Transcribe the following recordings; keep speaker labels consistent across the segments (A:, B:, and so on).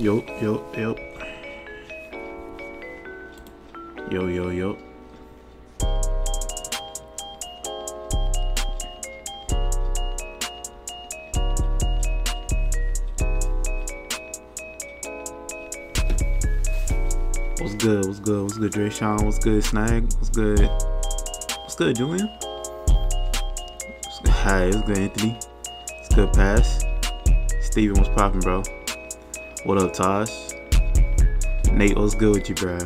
A: Yo, yo, yo. Yo, yo, yo. What's good? What's good? What's good, Dre Sean? What's good, Snag? What's good? What's good, Julian? What's good? Hi, what's good, Anthony? What's good, Pass? Steven, what's poppin', bro? What up, Tosh? Nate, what's good with you, bro?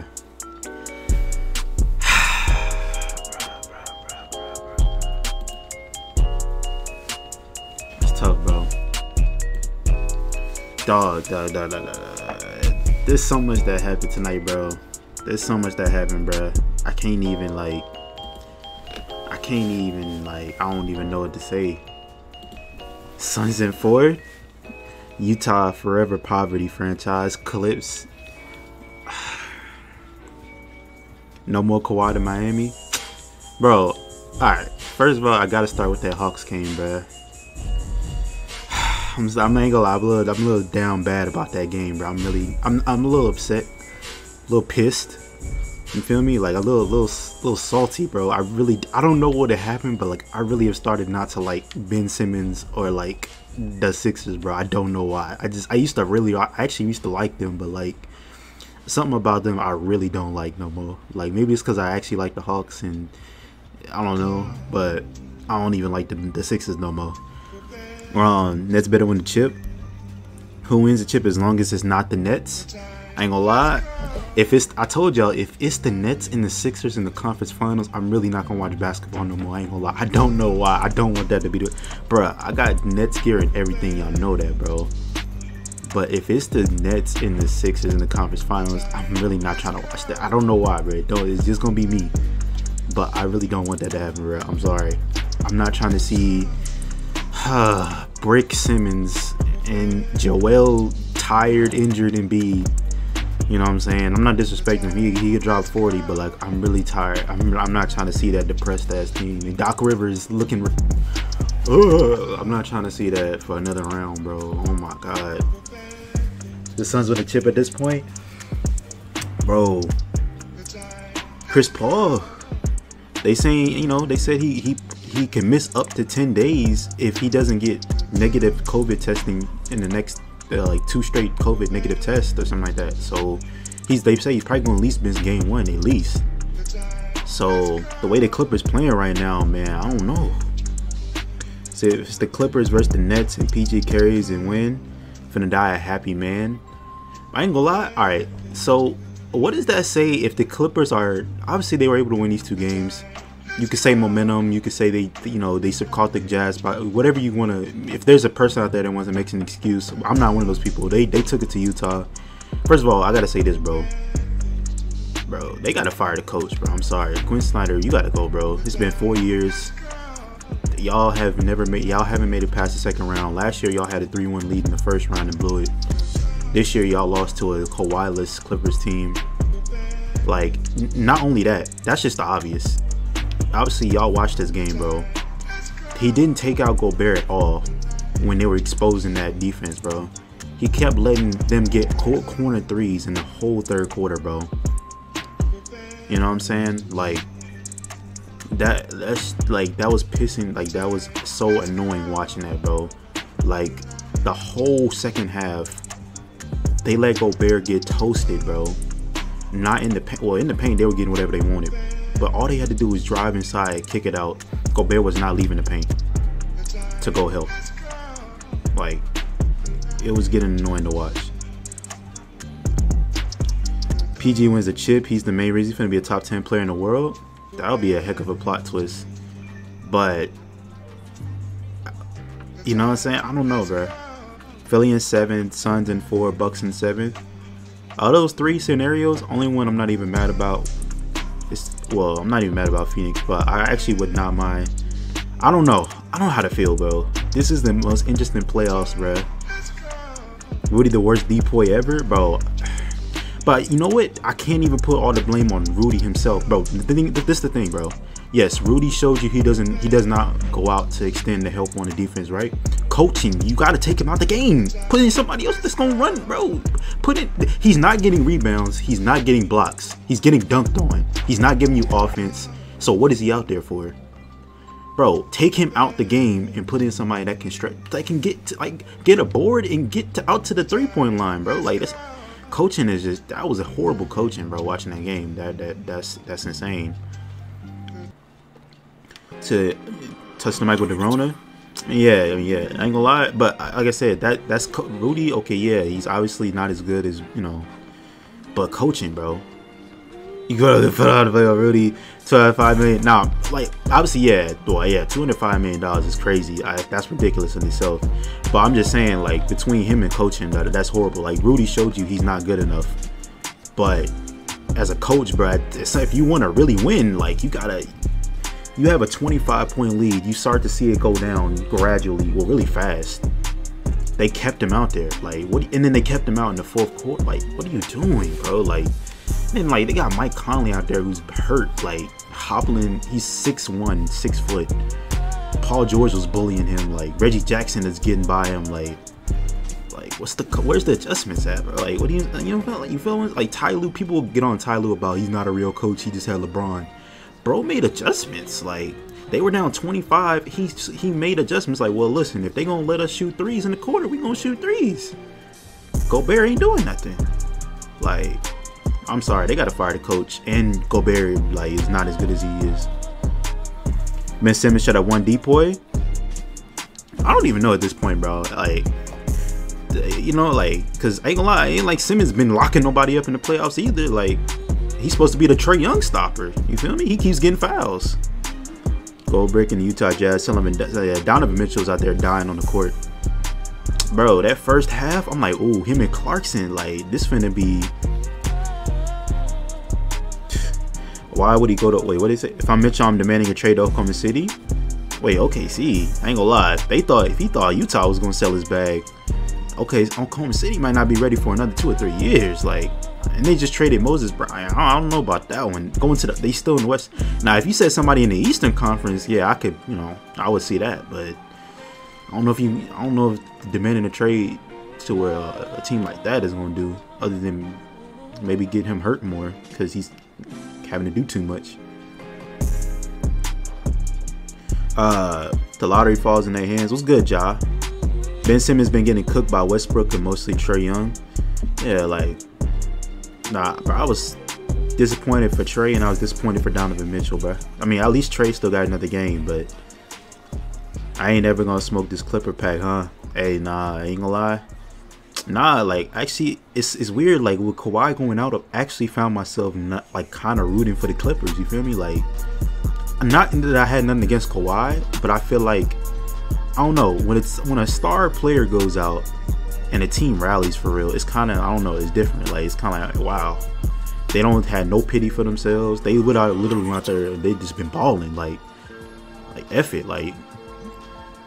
A: It's tough, bro. Dog. There's so much that happened tonight, bro. There's so much that happened, bro. I don't even know what to say. Suns in 4. Utah forever poverty franchise. Clips. No more Kawhi to Miami. Bro, alright. First of all, I gotta start with that Hawks game, bro. I ain't gonna lie, I'm a little down bad about that game, bro. I'm a little upset, a little pissed. You feel me? Like a little salty, bro. I don't know what happened, but like I really have started not to like Ben Simmons or like the Sixers, bro. I don't know why. I actually used to like them, but like something about them I really don't like no more. Like maybe it's because I actually like the Hawks and I don't know, but I don't even like the Sixers no more. Nets better win the chip. Who wins the chip as long as it's not the Nets? I ain't gonna lie. I told y'all, if it's the Nets and the Sixers in the conference finals, I'm really not gonna watch basketball no more. I ain't gonna lie. I don't know why. I don't want that to be the... Bruh, I got Nets gear and everything. Y'all know that, bro. But if it's the Nets and the Sixers in the conference finals, I'm really not trying to watch that. I don't know why, bro. It's just gonna be me. But I really don't want that to happen, bro. I'm sorry. I'm not trying to see Brick Simmons and Joel tired, injured, and be... You know what I'm saying? I'm not disrespecting him. He could drop 40, but like I'm really tired. I'm not trying to see that depressed ass team. And Doc Rivers looking. I'm not trying to see that for another round, bro. Oh my god. The Suns with a chip at this point, bro. Chris Paul. They said he can miss up to 10 days if he doesn't get negative COVID testing in the next. Like 2 straight COVID negative tests or something like that. So they say he's probably gonna at least miss game 1 at least. So the way the Clippers playing right now, man, I don't know. So if it's the Clippers versus the Nets and PG carries and win, finna die a happy man. I ain't gonna lie. All right. So what does that say if the Clippers are obviously they were able to win these 2 games? You could say momentum. You could say they caught the Jazz by whatever you want to. If there's a person out there that wants to make an excuse, I'm not one of those people. They took it to Utah. First of all, I gotta say this, bro. Bro, they gotta fire the coach, bro. I'm sorry, Quinn Snyder, you gotta go, bro. It's been 4 years. Y'all haven't made it past the second round. Last year, y'all had a 3-1 lead in the first round and blew it. This year, y'all lost to a Kawhi-less Clippers team. Like, not only that, that's just the obvious. Obviously, y'all watched this game, bro. He didn't take out Gobert at all when they were exposing that defense, bro. He kept letting them get corner threes in the whole third quarter, bro. You know what I'm saying? Like that was pissing. Like that was so annoying watching that, bro. Like the whole second half, they let Gobert get toasted, bro. Not in the paint. Well, in the paint, they were getting whatever they wanted. But all they had to do was drive inside, kick it out. Gobert was not leaving the paint to go help. Like, it was getting annoying to watch. PG wins the chip. He's the main reason he's going to be a top 10 player in the world. That would be a heck of a plot twist. But, you know what I'm saying? I don't know, bro. Philly in 7, Suns in 4, Bucks in 7. Out of those 3 scenarios, only one I'm not even mad about. Well, I'm not even mad about Phoenix, but I actually would not mind. I don't know how to feel, bro. This is the most interesting playoffs, bro. Rudy the worst depoy ever, bro. But you know what? I can't even put all the blame on Rudy himself, bro. This is the thing, bro. Yes, Rudy showed you he does not go out to extend the help on the defense, right? Coaching, you got to take him out the game. Put in somebody else that's gonna run, bro. He's not getting rebounds. He's not getting blocks. He's getting dunked on. He's not giving you offense. So what is he out there for? Bro, take him out the game and put in somebody that can get a board and get out to the 3-point line, bro. Like, this coaching is just, that was a horrible coaching, bro. Watching that game, that's insane. To touch the mic with DeRona, yeah, I ain't gonna lie, but like I said, that's Rudy. Okay, yeah, he's obviously not as good as, you know, but coaching, bro. You gotta put out Rudy, $205 million. Now, like, obviously, yeah, boy, yeah, $205 million is crazy. That's ridiculous in itself. But I'm just saying, like, between him and coaching, that's horrible. Like, Rudy showed you he's not good enough. But as a coach, bro, if you want to really win, like, you have a 25-point lead. You start to see it go down gradually, well, really fast. They kept him out there, like, what? And then they kept him out in the fourth quarter. Like, what are you doing, bro? Like. And like, they got Mike Conley out there who's hurt, like hobbling. He's 6'1", 6 foot. Paul George was bullying him. Like, Reggie Jackson is getting by him. Like where's the adjustments at, bro? Like, what do you know? Like, you feel me? Like, Ty Lue, people get on Ty Lue about he's not a real coach. He just had LeBron. Bro made adjustments. Like, they were down 25. He made adjustments. Like, well, listen, if they gonna let us shoot threes in the quarter, we gonna shoot threes. Gobert ain't doing nothing. Like, I'm sorry, they gotta fire the coach, and Gobert, like, is not as good as he is. Ben Simmons shot at one depoy. I don't even know at this point, bro. Like, you know, like, cause I ain't gonna lie, ain't like Simmons been locking nobody up in the playoffs either. Like, he's supposed to be the Trae Young stopper. You feel me? He keeps getting fouls. Goldbrick and the Utah Jazz. Donovan Mitchell's out there dying on the court. Bro, that first half, I'm like, ooh, him and Clarkson, like, this finna be. Why would he go to, wait, what is it? If I'm Mitchell, I'm demanding a trade to Oklahoma City. Wait, OKC. I ain't gonna lie. If he thought Utah was gonna sell his bag, okay, Oklahoma City might not be ready for another 2 or 3 years. Like, and they just traded Moses Bryant. I don't know about that one. They still in the West. Now, if you said somebody in the Eastern Conference, yeah, I could, you know, I would see that. But I don't know if demanding a trade to where a team like that is gonna do, other than maybe get him hurt more because he's having to do too much. The lottery falls in their hands. What's good, Ja? Ben Simmons been getting cooked by Westbrook and mostly Trae Young. Yeah, like, nah, bro, I was disappointed for Trae and I was disappointed for Donovan Mitchell, bro. I mean, at least Trae still got another game, but I ain't ever gonna smoke this Clipper pack, huh? Hey, nah, I ain't gonna lie. Nah, like, actually, it's weird. Like, with Kawhi going out, I actually found myself not, like, kind of rooting for the Clippers. You feel me? Like, not that I had nothing against Kawhi, but I feel like, I don't know, when a star player goes out and a team rallies for real, it's kind of, I don't know, it's different. Like, it's kind of like, wow, they don't have no pity for themselves. They would literally out there, they just been balling. Like F it. Like,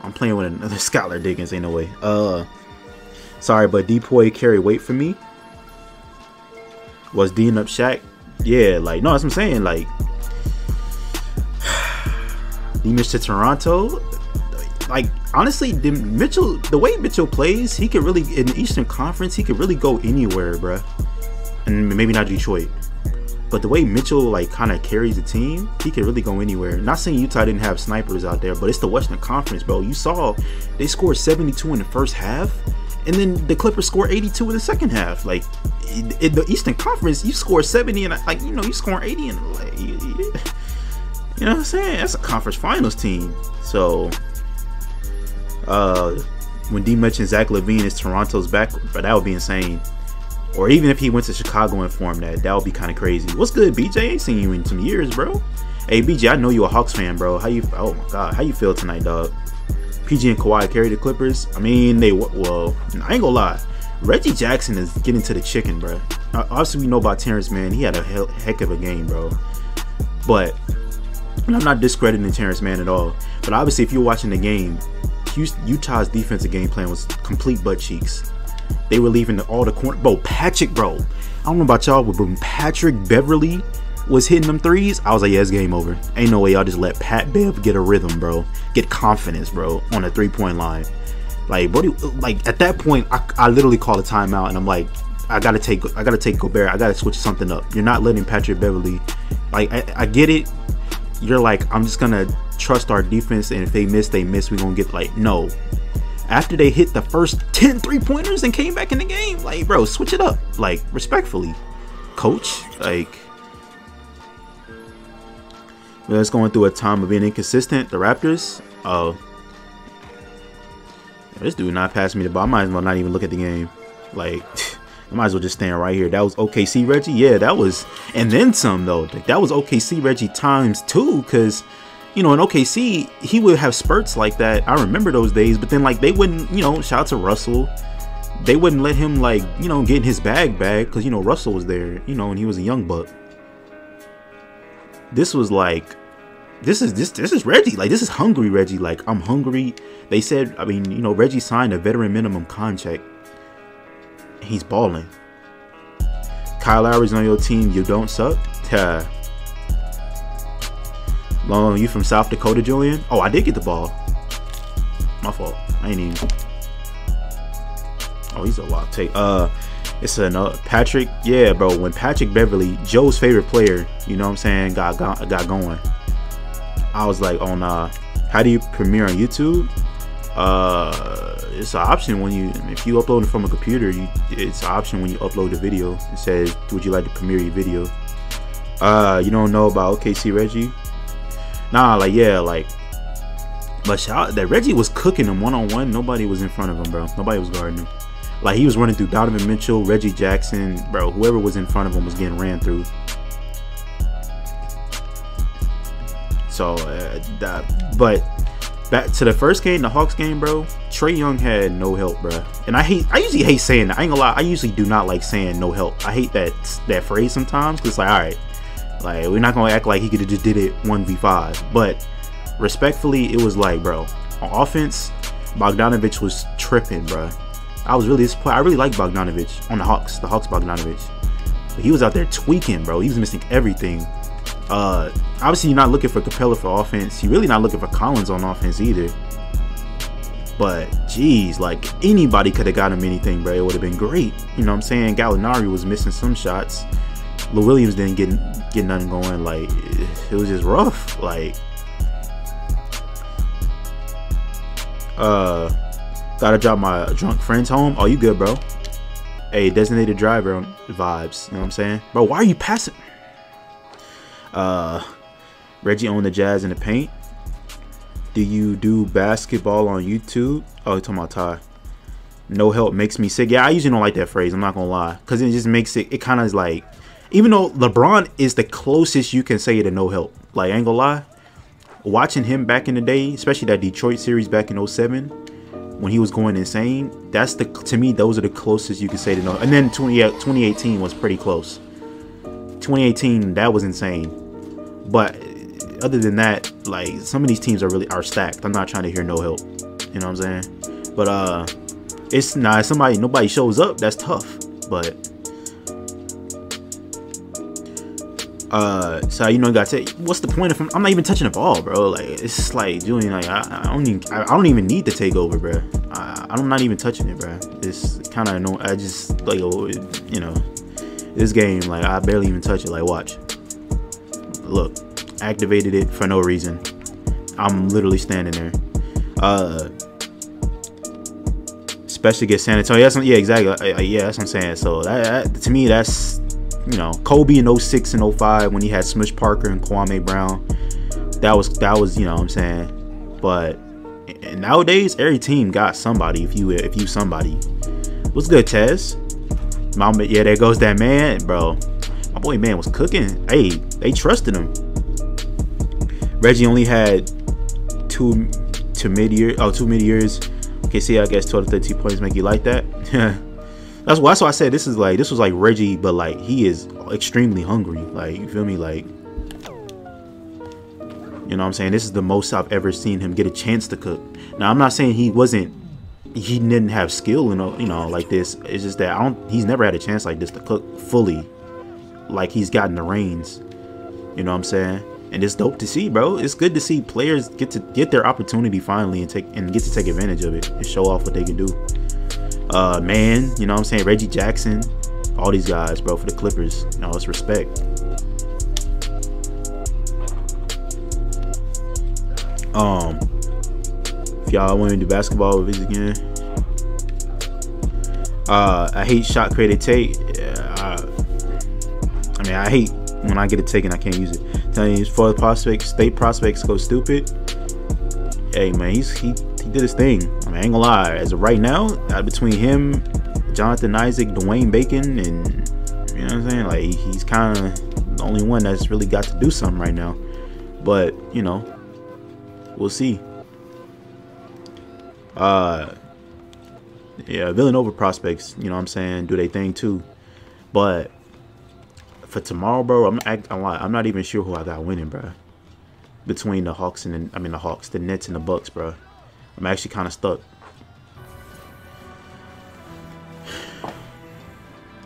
A: I'm playing with another Skylar Diggins. Ain't no way. Sorry, but Depoy carry weight for me. Was D'ing up Shaq? Yeah, like, no, that's what I'm saying. Like, D-Mitch to Toronto. Like, honestly, the way Mitchell plays, he could really, in the Eastern Conference, he could really go anywhere, bruh. And maybe not Detroit. But the way Mitchell, like, kind of carries the team, he could really go anywhere. Not saying Utah didn't have snipers out there, but it's the Western Conference, bro. You saw they scored 72 in the first half. And then the Clippers score 82 in the second half. Like, in the Eastern Conference, you score 70 and, like, you know, you score 80 and, like, you know what I'm saying? That's a conference finals team. So, when D mentioned Zach LaVine is Toronto's back, but that would be insane. Or even if he went to Chicago and formed that would be kind of crazy. What's good, BJ? I ain't seen you in some years, bro. Hey, BJ, I know you a Hawks fan, bro. Oh my God, how you feel tonight, dog? PG and Kawhi carry the Clippers. I mean, well, I ain't gonna lie. Reggie Jackson is getting to the chicken, bro. Obviously, we know about Terrence Mann. He had a heck of a game, bro. But, and I'm not discrediting Terrence Mann at all. But obviously, if you're watching the game, Utah's defensive game plan was complete butt cheeks. They were leaving all the corner. Bro, Patrick, bro. I don't know about y'all, but Patrick Beverly was hitting them threes, I was like, yeah, it's game over. Ain't no way y'all just let Pat Bev get a rhythm, bro. Get confidence, bro, on a 3-point line. Like, bro, like at that point, I literally called a timeout, and I'm like, I gotta take Gobert. I gotta switch something up. You're not letting Patrick Beverley. Like, I get it. You're like, I'm just gonna trust our defense, and if they miss, they miss. We're gonna get, like, no. After they hit the first 10 3-pointers and came back in the game, like, bro, switch it up. Like, respectfully, coach. Like, let's going through a time of being inconsistent. The Raptors. Oh, this dude not passing me the ball. I might as well not even look at the game. Like, I might as well just stand right here. That was OKC Reggie. Yeah, that was, and then some though. Like, that was OKC Reggie times 2, because, you know, in OKC he would have spurts like that. I remember those days, but then like they wouldn't, you know, shout out to Russell. They wouldn't let him, like, you know, get in his bag because, you know, Russell was there, you know, and he was a young buck. This was like, this is Reggie. Like, this is hungry Reggie. Like, I'm hungry. They said, I mean, you know, Reggie signed a veteran minimum contract. He's balling. Kyle Lowry's on your team. You don't suck. Long, you from South Dakota, Julian? Oh, I did get the ball. My fault. I ain't even. Oh, he's a wild take. It's another Patrick. Yeah, bro. When Patrick Beverley, Joe's favorite player, you know what I'm saying, got going, I was like, oh nah. How do you premiere on YouTube? It's an option when you, if you upload it from a computer, it's an option when you upload the video. It says, would you like to premiere your video? You don't know about OKC Reggie? Nah, like, yeah, like, but shout out that Reggie was cooking him one-on-one. Nobody was in front of him, bro. Nobody was guarding him. Like, he was running through Donovan Mitchell, Reggie Jackson, bro. Whoever was in front of him was getting ran through. So, but back to the first game, the Hawks game, bro. Trae Young had no help, bro. And I usually hate saying that. I ain't gonna lie. I usually do not like saying no help. I hate that phrase sometimes, because it's like, all right, like, we're not gonna act like he could have just did it 1v5. But respectfully, it was like, bro, on offense, Bogdanovich was tripping, bro. I was really disappointed. I really like Bogdanovich on the Hawks Bogdanovich. But he was out there tweaking, bro. He was missing everything. Obviously, you're not looking for Capella for offense. You're really not looking for Collins on offense either. But, geez, like, anybody could have got him anything, bro. It would have been great. You know what I'm saying? Gallinari was missing some shots. Lou Williams didn't get nothing going. Like, it was just rough. Like, gotta drop my drunk friends home. Oh, you good, bro? Hey, designated driver vibes. You know what I'm saying? Bro, why are you passing? Reggie owned the Jazz in the paint. Do you do basketball on YouTube? Oh, you're talking about Ty. No help makes me sick. Yeah, I usually don't like that phrase. I'm not gonna lie, because it just makes it kind of like, even though LeBron is the closest you can say to no help. Like, I ain't gonna lie, watching him back in the day, especially that Detroit series back in 07, when he was going insane, that's the, to me, those are the closest you can say to no. And then 2018 was pretty close. 2018, that was insane. But other than that, like, some of these teams are stacked. I'm not trying to hear no help. You know what I'm saying? But it's not nobody shows up. That's tough. But so, you know, you gotta say, what's the point of him? I'm not even touching the ball, bro. Like, it's just like, Julian, like, I don't even need to take over, bro. I'm not even touching it, bro. It's kind of annoying. I just, like, you know, this game, like, I barely even touch it. Like, watch, look, activated it for no reason. I'm literally standing there. Especially against San Antonio. Yeah, exactly. Yeah, that's what I'm saying. So that to me, that's, you know, Kobe in 06 and 05 when he had Smush Parker and Kwame Brown. That was, you know what I'm saying. But nowadays, every team got somebody. If you somebody. What's good, Tez? Yeah, there goes that man, bro. My boy man was cooking. Hey, they trusted him. Reggie only had two mid-years. Okay, see, I guess 12 to 13 points make you like that. That's why I said this was like Reggie, but like he is extremely hungry. Like, you feel me? Like, you know what I'm saying? This is the most I've ever seen him get a chance to cook. Now, I'm not saying he didn't have skill, you know, like this. It's just that he's never had a chance like this to cook fully, like he's gotten the reins. You know what I'm saying? And it's dope to see, bro. It's good to see players get their opportunity finally and get to take advantage of it and show off what they can do. Mannn, you know what I'm saying? Reggie Jackson, all these guys, bro, for the Clippers. You know, it's respect. If y'all want to do basketball with us again, I hate shot created take. I mean, I hate when I get a take and I can't use it. Telling you, for the prospects, state prospects go stupid. Hey man, he did his thing. I mean, I ain't gonna lie. As of right now, between him, Jonathan Isaac, Dwayne Bacon, and you know what I'm saying, like he's kind of the only one that's really got to do something right now. But you know, we'll see. Yeah, Villanova prospects, you know what I'm saying, do they thing too. But for tomorrow, bro, I'm not even sure who I got winning, bro. Between the Hawks and the Nets and the Bucks, bro. I'm actually kind of stuck.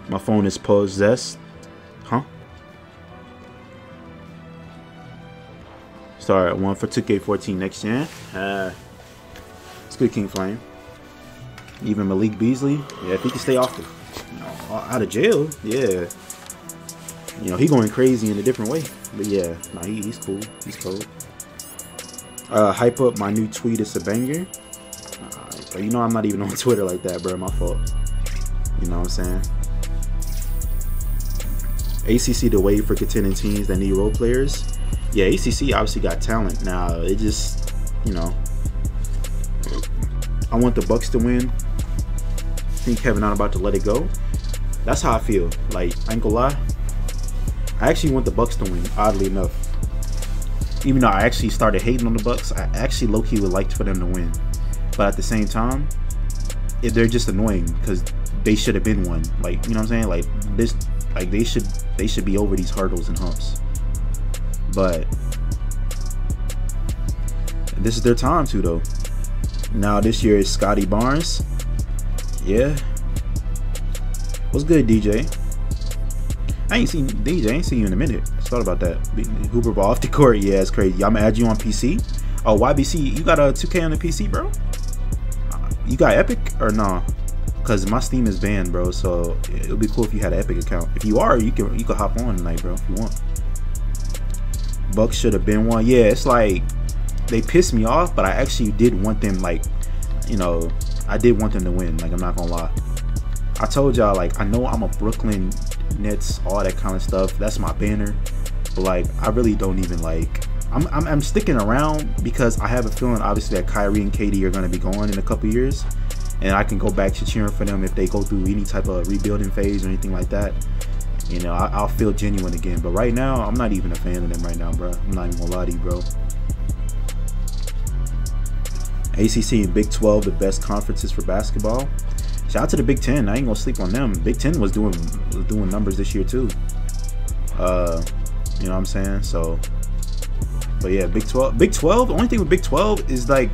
A: My phone is possessed. Huh? Start 1 for 2K14 next gen. It's good, King Flame. Even Malik Beasley, yeah, if he can stay off out of jail, yeah. You know, he going crazy in a different way. But yeah, nah, he's cool. He's cold. Hype up my new tweet. It's a banger. But you know I'm not even on Twitter like that, bro. My fault. You know what I'm saying? ACC to wait for contending teams that need role players. Yeah, ACC obviously got talent. Now, it just, you know, I want the Bucks to win. I think Kevin not about to let it go. That's how I feel. Like, I ain't gonna lie. I actually want the Bucks to win, oddly enough. Even though I actually started hating on the Bucks, I actually low-key would like for them to win. But at the same time, they're just annoying because they should have been one. Like, you know what I'm saying? Like this, like they should be over these hurdles and humps. But this is their time too, though. Now this year is Scotty Barnes. Yeah. What's good, DJ? I ain't seen DJ. I ain't seen you in a minute. I thought about that. Hooper ball off the court. Yeah, it's crazy. I'm gonna add you on PC. Oh, YBC, you got a 2K on the PC, bro? You got Epic or nah? Cause my Steam is banned, bro. So it'll be cool if you had an Epic account. If you are, you can hop on tonight, bro, if you want. Bucks should have been one. Yeah, it's like they pissed me off, but I actually did want them, like, you know, I did want them to win. Like, I'm not gonna lie. I told y'all, like, I know I'm a Brooklyn Nets, all that kind of stuff. That's my banner. But like, I really don't even like. I'm sticking around because I have a feeling, obviously, that Kyrie and KD are going to be gone in a couple years, and I can go back to cheering for them if they go through any type of rebuilding phase or anything like that. You know, I'll feel genuine again. But right now, I'm not even a fan of them right now, bro. I'm not even gonna lie to you, bro. ACC and Big 12, the best conferences for basketball. Shout out to the Big 10. I ain't gonna sleep on them. Big 10 was doing numbers this year too. You know what I'm saying? So, but yeah, Big 12. Big 12. The only thing with Big 12 is like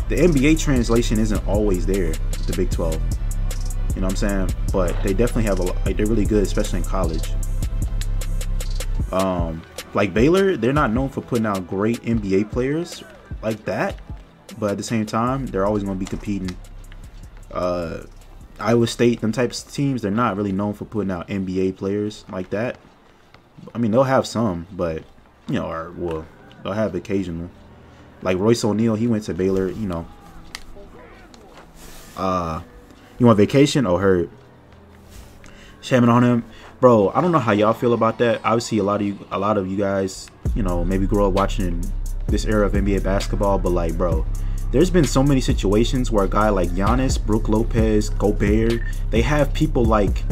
A: the NBA translation isn't always there. The Big 12. You know what I'm saying? But they definitely have a lot. Like, they're really good, especially in college. Like Baylor, they're not known for putting out great NBA players like that. But at the same time, they're always going to be competing. Iowa State, them types of teams, they're not really known for putting out NBA players like that. I mean, they'll have some, but, you know, or, well, they'll have occasional. Like Royce O'Neal, he went to Baylor, you know. You want vacation? Oh, heard. Shaming on him. Bro, I don't know how y'all feel about that. Obviously, a lot of you guys, you know, maybe grow up watching this era of NBA basketball, but like, bro, there's been so many situations where a guy like Giannis, Brook Lopez, Gobert, they have people like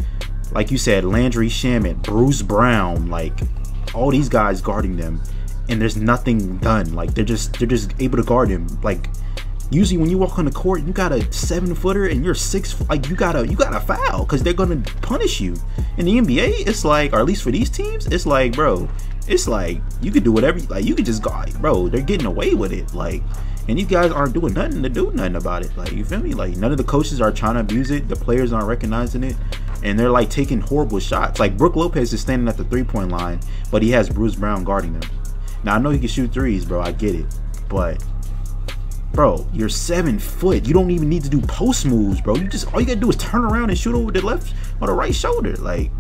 A: you said, Landry Shamet, Bruce Brown, like all these guys guarding them, and there's nothing done. Like they're just able to guard him. Like usually when you walk on the court, you got a 7-footer and you're 6. Like you gotta foul because they're gonna punish you. In the NBA, it's like, or at least for these teams, it's like, bro, it's like you could do whatever. Like you could just guard, bro. They're getting away with it. Like. And these guys aren't doing nothing to do nothing about it. Like, you feel me? Like, none of the coaches are trying to abuse it. The players aren't recognizing it. and they're like taking horrible shots. Like Brook Lopez is standing at the 3-point line, but he has Bruce Brown guarding him. Now I know he can shoot threes, bro. I get it, but bro, you're 7 foot. You don't even need to do post moves, bro. You just all you gotta do is turn around and shoot over the left or the right shoulder. Like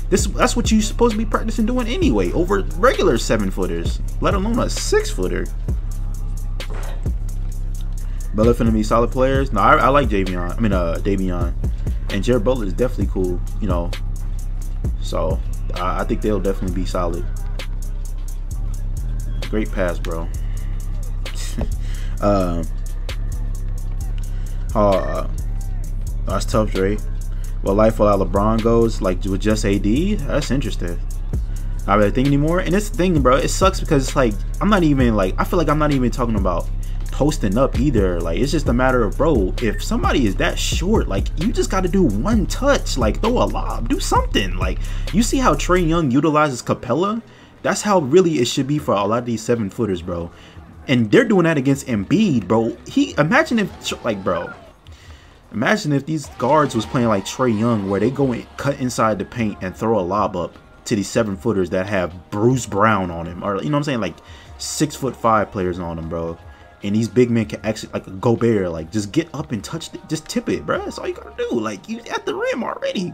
A: that's what you're supposed to be practicing doing anyway over regular 7-footers, let alone a 6-footer. But looking to be solid players. No, I like Davion. Davion. And Jared Butler is definitely cool, you know. So I think they'll definitely be solid. Great pass, bro. That's tough, Dre. Well, life without LeBron goes, like with just AD. That's interesting. Not really think anymore. And it's the thing, bro. It sucks because it's like I feel like I'm not even talking about posting up either. Like it's just a matter of, bro, if somebody is that short, like you just got to do one touch, like throw a lob, do something. Like you see how Trae Young utilizes Capella? That's how really it should be for a lot of these 7-footers, bro. And they're doing that against Embiid, bro. Imagine if these guards was playing like Trae Young, where they go and cut inside the paint and throw a lob up to these 7-footers that have Bruce Brown on him, or you know what I'm saying, like 6'5" players on them, bro. And these big men can actually, like a Gobert, like just get up and touch it, just tip it, bro. That's all you gotta do. Like you at the rim already,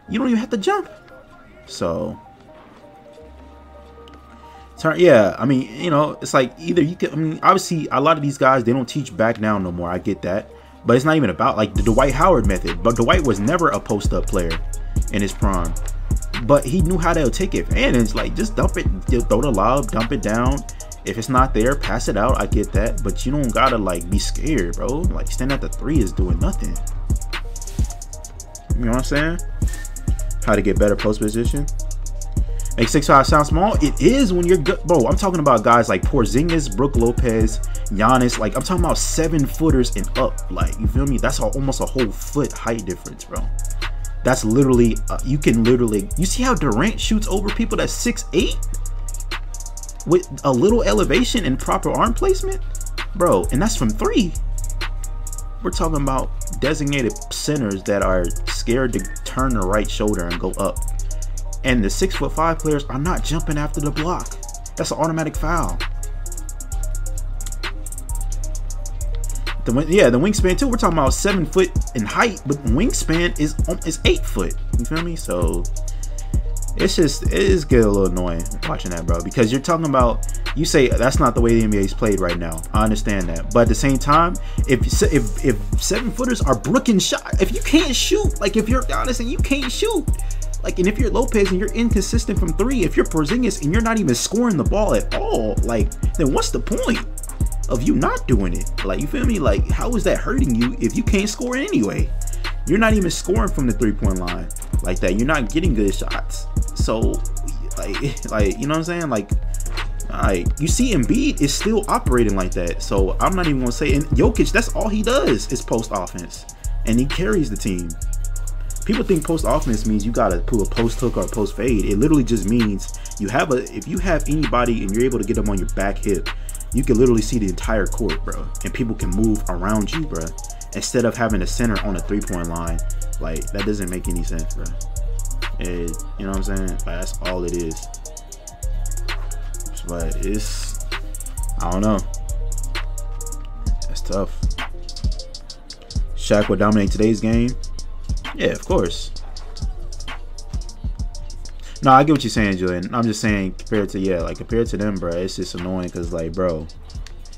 A: you don't even have to jump. So, yeah, I mean, you know, it's like either you can. I mean, obviously, a lot of these guys, they don't teach back down no more. I get that, but it's not even about like the Dwight Howard method. But Dwight was never a post up player in his prime, but he knew how to take advantage. Like just dump it, throw the lob, dump it down. If it's not there, pass it out. I get that, but you don't gotta like be scared, bro. Like stand at the 3 is doing nothing. You know what I'm saying? How to get better post position. Make 6'5" sound small. It is when you're good, bro. I'm talking about guys like Porzingis, Brook Lopez, Giannis. Like I'm talking about 7-footers and up. Like you feel me? That's almost a whole foot height difference, bro. That's literally you see how Durant shoots over people that's 6'8"? With a little elevation and proper arm placement, bro, and that's from 3. We're talking about designated centers that are scared to turn the right shoulder and go up, and the 6'5" players are not jumping after the block. That's an automatic foul. The wingspan too. We're talking about 7 foot in height, but wingspan is 8 foot. You feel me? So it is getting a little annoying watching that, bro, because you're talking about, you say that's not the way the NBA is played right now. I understand that, but at the same time, if 7-footers are brooking shot, if you can't shoot, like if you're Giannis and you can't shoot, like, and if you're Lopez and you're inconsistent from 3, if you're Porzingis and you're not even scoring the ball at all, like then what's the point of you not doing it? Like, you feel me? Like, how is that hurting you if you can't score anyway? You're not even scoring from the 3-point line like that. You're not getting good shots. So, like you know what I'm saying? Like, you see Embiid is still operating like that. So I'm not even gonna say. And Jokic, that's all he does is post offense, and he carries the team. People think post offense means you gotta pull a post hook or a post fade. It literally just means if you have anybody and you're able to get them on your back hip, you can literally see the entire court, bro, and people can move around you, bro. Instead of having a center on a 3-point line, like that doesn't make any sense, bro. You know what I'm saying? Like, that's all it is. But I don't know. That's tough. Shaq will dominate today's game. Yeah, of course. No, I get what you're saying, Julian. I'm just saying compared to them, bro, it's just annoying because, like, bro,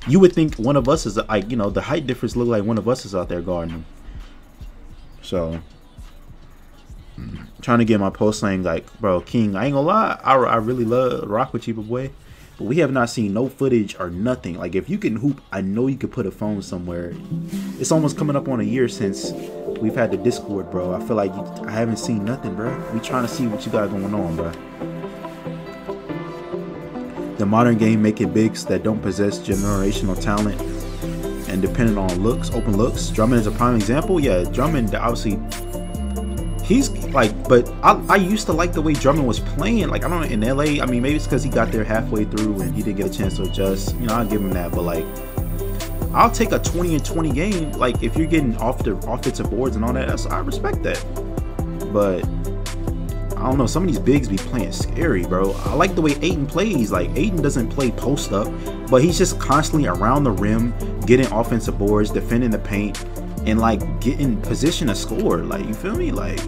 A: you would think one of us is like, you know, the height difference look like one of us is out there guarding them. So trying to get my post lane, like, bro, King, I ain't gonna lie, I really love rock with you, boy, but we have not seen no footage or nothing. Like, if you can hoop, I know you could put a phone somewhere. It's almost coming up on a year since we've had the Discord, bro. I feel like I haven't seen nothing, bro. We trying to see what you got going on, bro. The modern game making bigs that don't possess generational talent and dependent on looks, open looks. Drummond is a prime example. Yeah, Drummond, obviously, he's like, but I used to like the way Drummond was playing. Like, I don't know, in LA, I mean, maybe it's because he got there halfway through and he didn't get a chance to adjust. You know, I'll give him that. But, like, I'll take a 20-20 game. Like, if you're getting off the offensive boards and all that, I respect that. but I don't know. Some of these bigs be playing scary, bro. I like the way Ayton plays. Like, Ayton doesn't play post up, but he's just constantly around the rim, getting offensive boards, defending the paint, and like getting position to score. Like, you feel me? Like,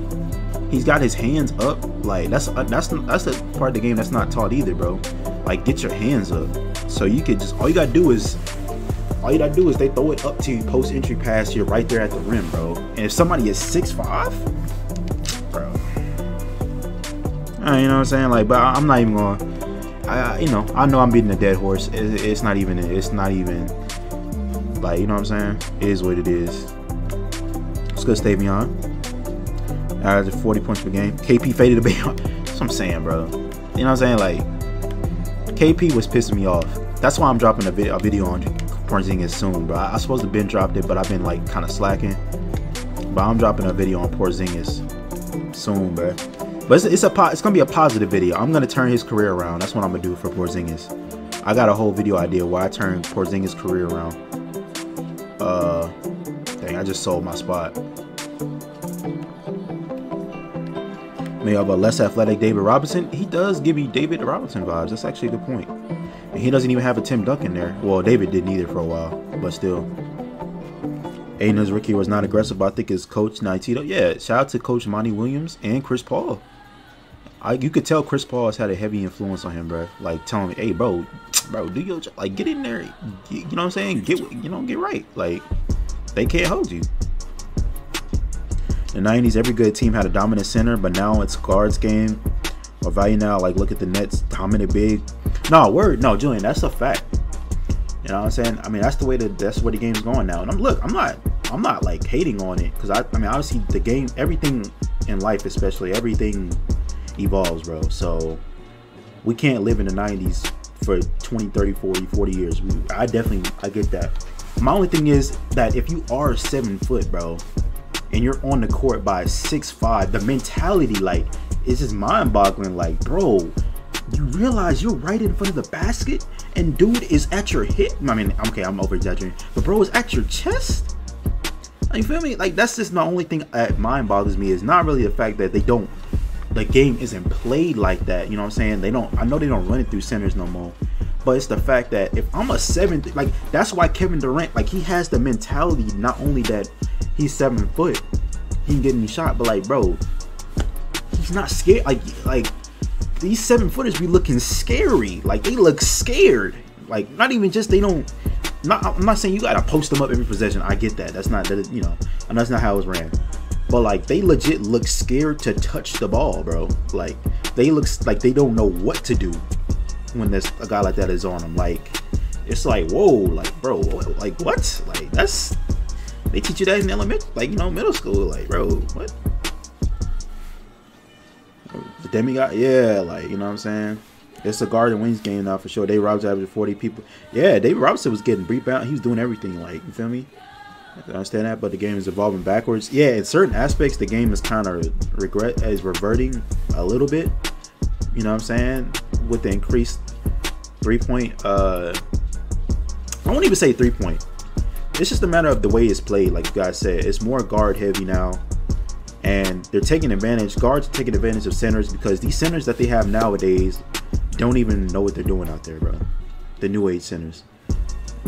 A: he's got his hands up. Like, that's the part of the game that's not taught either, bro. Like, get your hands up. So you could just, all you gotta do is they throw it up to you, post entry pass, you're right there at the rim, bro. And if somebody is 6'5", bro, you know what I'm saying? Like, but I'm not even gonna, you know, I know I'm beating a dead horse. It's not even like, you know what I'm saying? It is what it is. It's good, Stavion. Average 40 points per game. KP faded a bit. That's what I'm saying, bro. You know what I'm saying? Like, KP was pissing me off. That's why I'm dropping a video on Porzingis soon, bro. I supposed to been dropped it, but I've been like kind of slacking. But I'm dropping a video on Porzingis soon, bro. But it's gonna be a positive video. I'm gonna turn his career around. That's what I'm gonna do for Porzingis. I got a whole video idea why I turned Porzingis' career around. Dang, I just sold my spot. Maybe have a less athletic David Robinson. He does give me David Robinson vibes. That's actually a good point. And he doesn't even have a Tim Duncan there. Well, David didn't either for a while, but still. Aiden's rookie was not aggressive, but I think his coach, Naitito. Yeah, shout out to Coach Monty Williams and Chris Paul. You could tell Chris Paul has had a heavy influence on him, bro. Like, telling me, hey, bro, do your job. Like, get in there. You know what I'm saying? Get right. Like, they can't hold you. In the 90s, every good team had a dominant center, but now it's guards game. Or value now, like, look at the Nets, dominant big. No, Julian, that's a fact. You know what I'm saying? I mean, that's where the game's going now. And I'm not like hating on it, because I mean, obviously the game, everything in life, especially, everything evolves, bro. So we can't live in the 90s for 20, 30, 40 years. I get that. My only thing is that if you are 7 foot, bro, and you're on the court by 6'5", the mentality, like, it's just mind-boggling. Like, bro, you realize you're right in front of the basket and dude is at your hip. I mean, okay, I'm over-exaggerating, but bro is at your chest. You feel me? Like, that's just my only thing that mind boggles me. Is not really the fact that the game isn't played like that. You know what I'm saying? I know they don't run it through centers no more. But it's the fact that if I'm a 7, like, that's why Kevin Durant, like, he has the mentality, not only that he's 7 foot, he can get any shot, but like, bro, he's not scared. Like these 7 footers be looking scary. Like, they look scared. Like, not even just I'm not saying you gotta post them up every possession. I get that. That's not, you know, and that's not how it was ran. But like, they legit look scared to touch the ball, bro. Like, they look like they don't know what to do when there's a guy like that is on them. Like, it's like, whoa, like, bro, like, what? Like, they teach you that in elementary, like, you know, middle school. Like, bro, what? The demigod, yeah, like, you know what I'm saying? It's a guard and wings game now for sure. David Robinson averaged 40 people. Yeah, David Robinson was getting rebound. He was doing everything, like, you feel me? I can understand that, but the game is evolving backwards. Yeah, in certain aspects, the game is kind of reverting a little bit. You know what I'm saying? With the increased 3-point, I won't even say 3-point. It's just a matter of the way it's played. Like you guys said, it's more guard heavy now, and they're taking advantage. Guards are taking advantage of centers, because these centers that they have nowadays don't even know what they're doing out there, bro. The new age centers.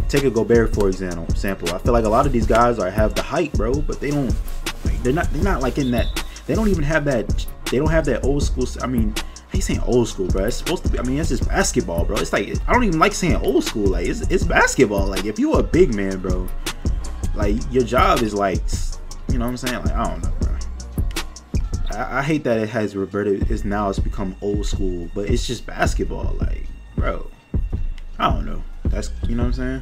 A: Take a Gobert for example. I feel like a lot of these guys have the height, bro, but they don't. Like, they're not like in that. They don't even have that. They don't have that old school. I mean, I ain't saying old school, bro. It's supposed to be. I mean, it's just basketball, bro. It's like, I don't even like saying old school. Like, it's basketball. Like, if you're a big man, bro, like, your job is like, you know what I'm saying? Like, I don't know, bro. I hate that it has reverted. It's become old school, but it's just basketball. Like, bro, I don't know. That's, you know what I'm saying?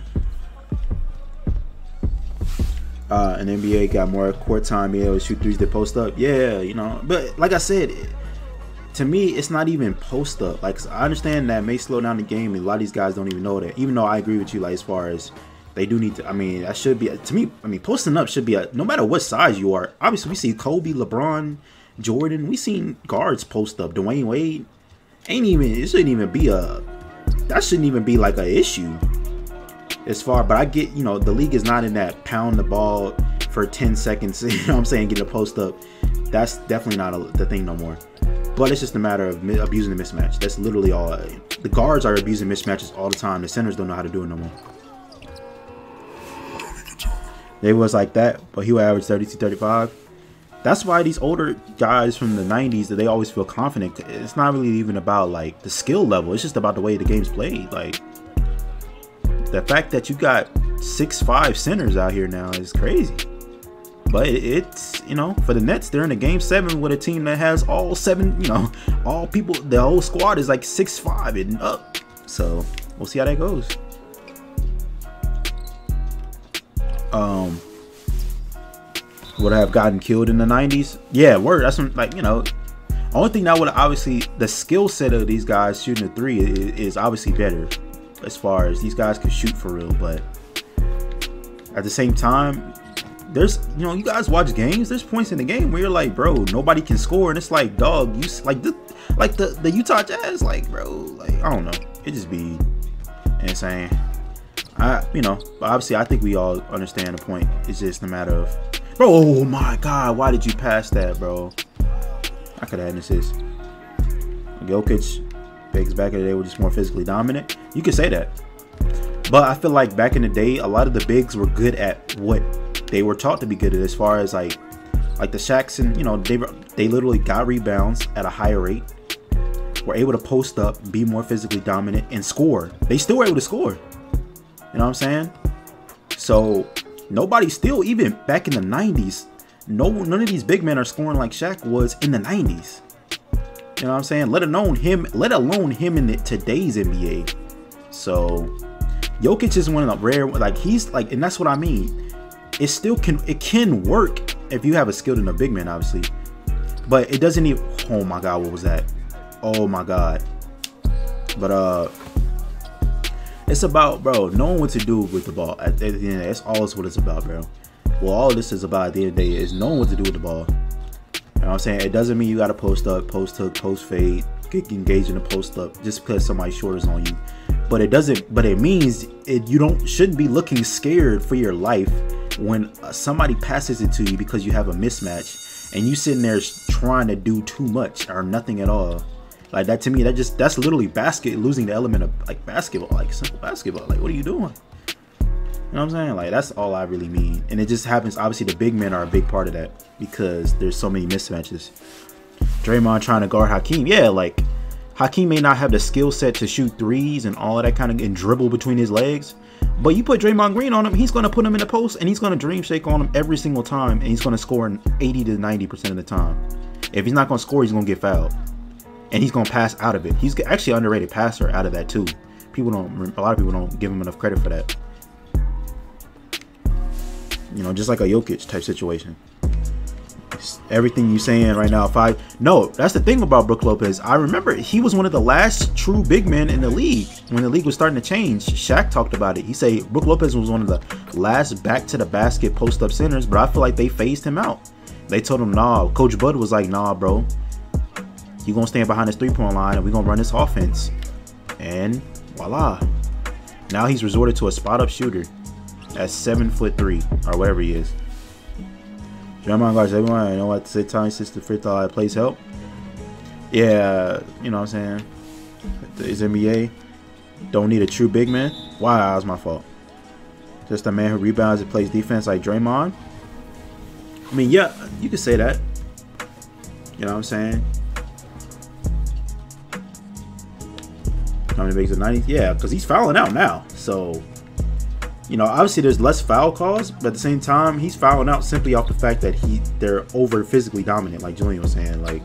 A: And NBA got more court time, be able to shoot threes to post up. Yeah, you know, but like I said, to me, it's not even post up. Like, I understand that may slow down the game, and a lot of these guys don't even know that. Even though I agree with you, like, as far as they do need to, I mean, that should be, to me, I mean, posting up should be no matter what size you are. Obviously, we see Kobe, LeBron, Jordan. We seen guards post up. Dwayne Wade. It shouldn't even be that shouldn't even be like an issue as far. But I get, you know, the league is not in that pound the ball for 10 seconds, you know what I'm saying, get a post up. That's definitely not the thing no more. But it's just a matter of abusing the mismatch. That's literally all. The guards are abusing mismatches all the time. The centers don't know how to do it no more. They was like that, but he would average 32, 35. That's why these older guys from the 90s, that they always feel confident. It's not really even about like the skill level. It's just about the way the game's played. Like the fact that you got 6'5" centers out here now is crazy. But it's, you know, for the Nets, they're in a game 7 with a team that has all 7, you know, all people, the whole squad is like 6'5" and up. So we'll see how that goes. Would I have gotten killed in the 90s? Yeah, word. That's like, you know, only thing that would obviously, the skill set of these guys shooting a 3 is obviously better as far as these guys can shoot for real. But at the same time, there's, you know, you guys watch games, there's points in the game where you're like, bro, nobody can score, and it's like, dog, you like the Utah Jazz, like, bro, like, I don't know, it just be insane. You know, but obviously I think we all understand the point. It's just a matter of, bro, oh my god, why did you pass that, bro? I could have had an assist. Jokic, bigs back in the day were just more physically dominant. You could say that, but I feel like back in the day, a lot of the bigs were good at what they were taught to be good at, as far as like the Shaqs, and, you know, they literally got rebounds at a higher rate, were able to post up, be more physically dominant, and score. They still were able to score. You know what I'm saying? So nobody still, even back in the 90s, none of these big men are scoring like Shaq was in the 90s. You know what I'm saying? Let alone him in today's NBA. So Jokic is one of the rare, like, he's like, and that's what I mean. It still can work if you have a skill in a big man, obviously, but it doesn't even, oh my god, what was that? Oh my god. But it's about, bro, knowing what to do with the ball. At the end of the day, that's all what it's about, bro. Well, all this is about at the end of the day is knowing what to do with the ball. You know what I'm saying? It doesn't mean you got to post up, post hook, post fade, get engaged in a post up just because somebody's short is on you. But it doesn't, but it means you shouldn't be looking scared for your life when somebody passes it to you because you have a mismatch and you sitting there trying to do too much or nothing at all. Like that, to me, that's literally losing the element of like basketball, like simple basketball. Like, what are you doing? You know what I'm saying? Like, that's all I really mean. And it just happens, obviously the big men are a big part of that because there's so many mismatches. Draymond trying to guard Hakeem. Yeah, like Hakeem may not have the skill set to shoot threes and all of that kind of, and dribble between his legs. But you put Draymond Green on him, he's going to put him in the post, and he's going to dream shake on him every single time, and he's going to score 80 to 90% of the time. If he's not going to score, he's going to get fouled, and he's going to pass out of it. He's actually an underrated passer out of that too. A lot of people don't give him enough credit for that. You know, just like a Jokic type situation. Everything you saying right now, no, that's the thing about Brook Lopez. I remember he was one of the last true big men in the league when the league was starting to change. Shaq talked about it. He said Brook Lopez was one of the last back to the basket post up centers, but I feel like they phased him out. They told him, nah. Coach Bud was like, nah, bro, you gonna stand behind this 3-point line and we're gonna run this offense. And voila, now he's resorted to a spot up shooter at 7'3" or whatever he is. Draymond guards everyone. I know what to say. Time since the free throw plays help. Yeah, you know what I'm saying. This NBA don't need a true big man. Wow, that was my fault. Just a man who rebounds and plays defense like Draymond. I mean, yeah, you could say that. You know what I'm saying. How many bigs in the 90s? Yeah, because he's fouling out now. So, you know, obviously there's less foul calls, but at the same time, he's fouling out simply off the fact that they're over physically dominant, like Julian was saying. Like,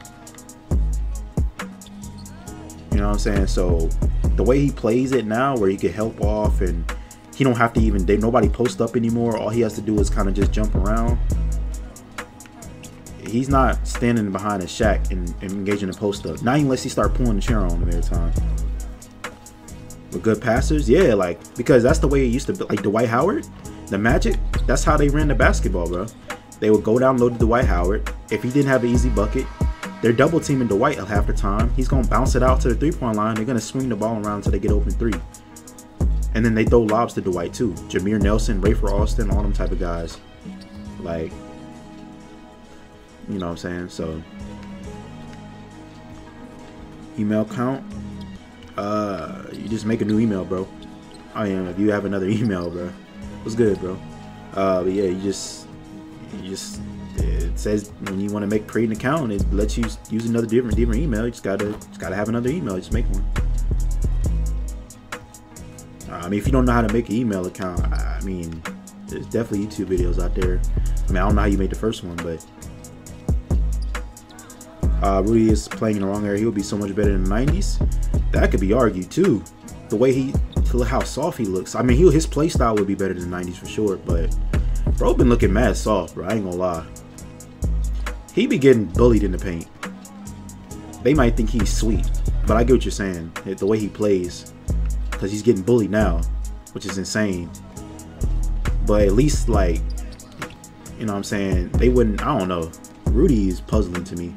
A: you know what I'm saying? So the way he plays it now, where he can help off and he don't have to even, nobody post up anymore. All he has to do is kind of just jump around. He's not standing behind a Shaq and engaging in post up. Not unless he start pulling the chair on him every time. With good passers, yeah, like, because that's the way it used to be. Like Dwight Howard, the Magic, that's how they ran the basketball, bro. They would go down low to Dwight Howard. If he didn't have an easy bucket, they're double teaming Dwight half the time. He's gonna bounce it out to the 3-point line. They're gonna swing the ball around until they get open 3. And then they throw lobs to Dwight too. Jameer Nelson, Rafer Alston, all them type of guys. Like, you know what I'm saying? So, email count. You just make a new email, bro. I am. If you have another email, bro, what's good, bro? But yeah, you just it says when you want to create an account, it lets you use another different email. You just gotta have another email. Just make one. I mean, if you don't know how to make an email account, I mean, there's definitely YouTube videos out there. I mean, I don't know how you made the first one, but Rudy is playing in the wrong area. He'll be so much better in the 90s. That could be argued too. The way how soft he looks. I mean, his play style would be better than the 90s for sure. But bro been looking mad soft, bro. I ain't gonna lie. He be getting bullied in the paint. They might think he's sweet, but I get what you're saying. The way he plays, because he's getting bullied now, which is insane. But at least, like, you know what I'm saying, they wouldn't. I don't know. Rudy is puzzling to me.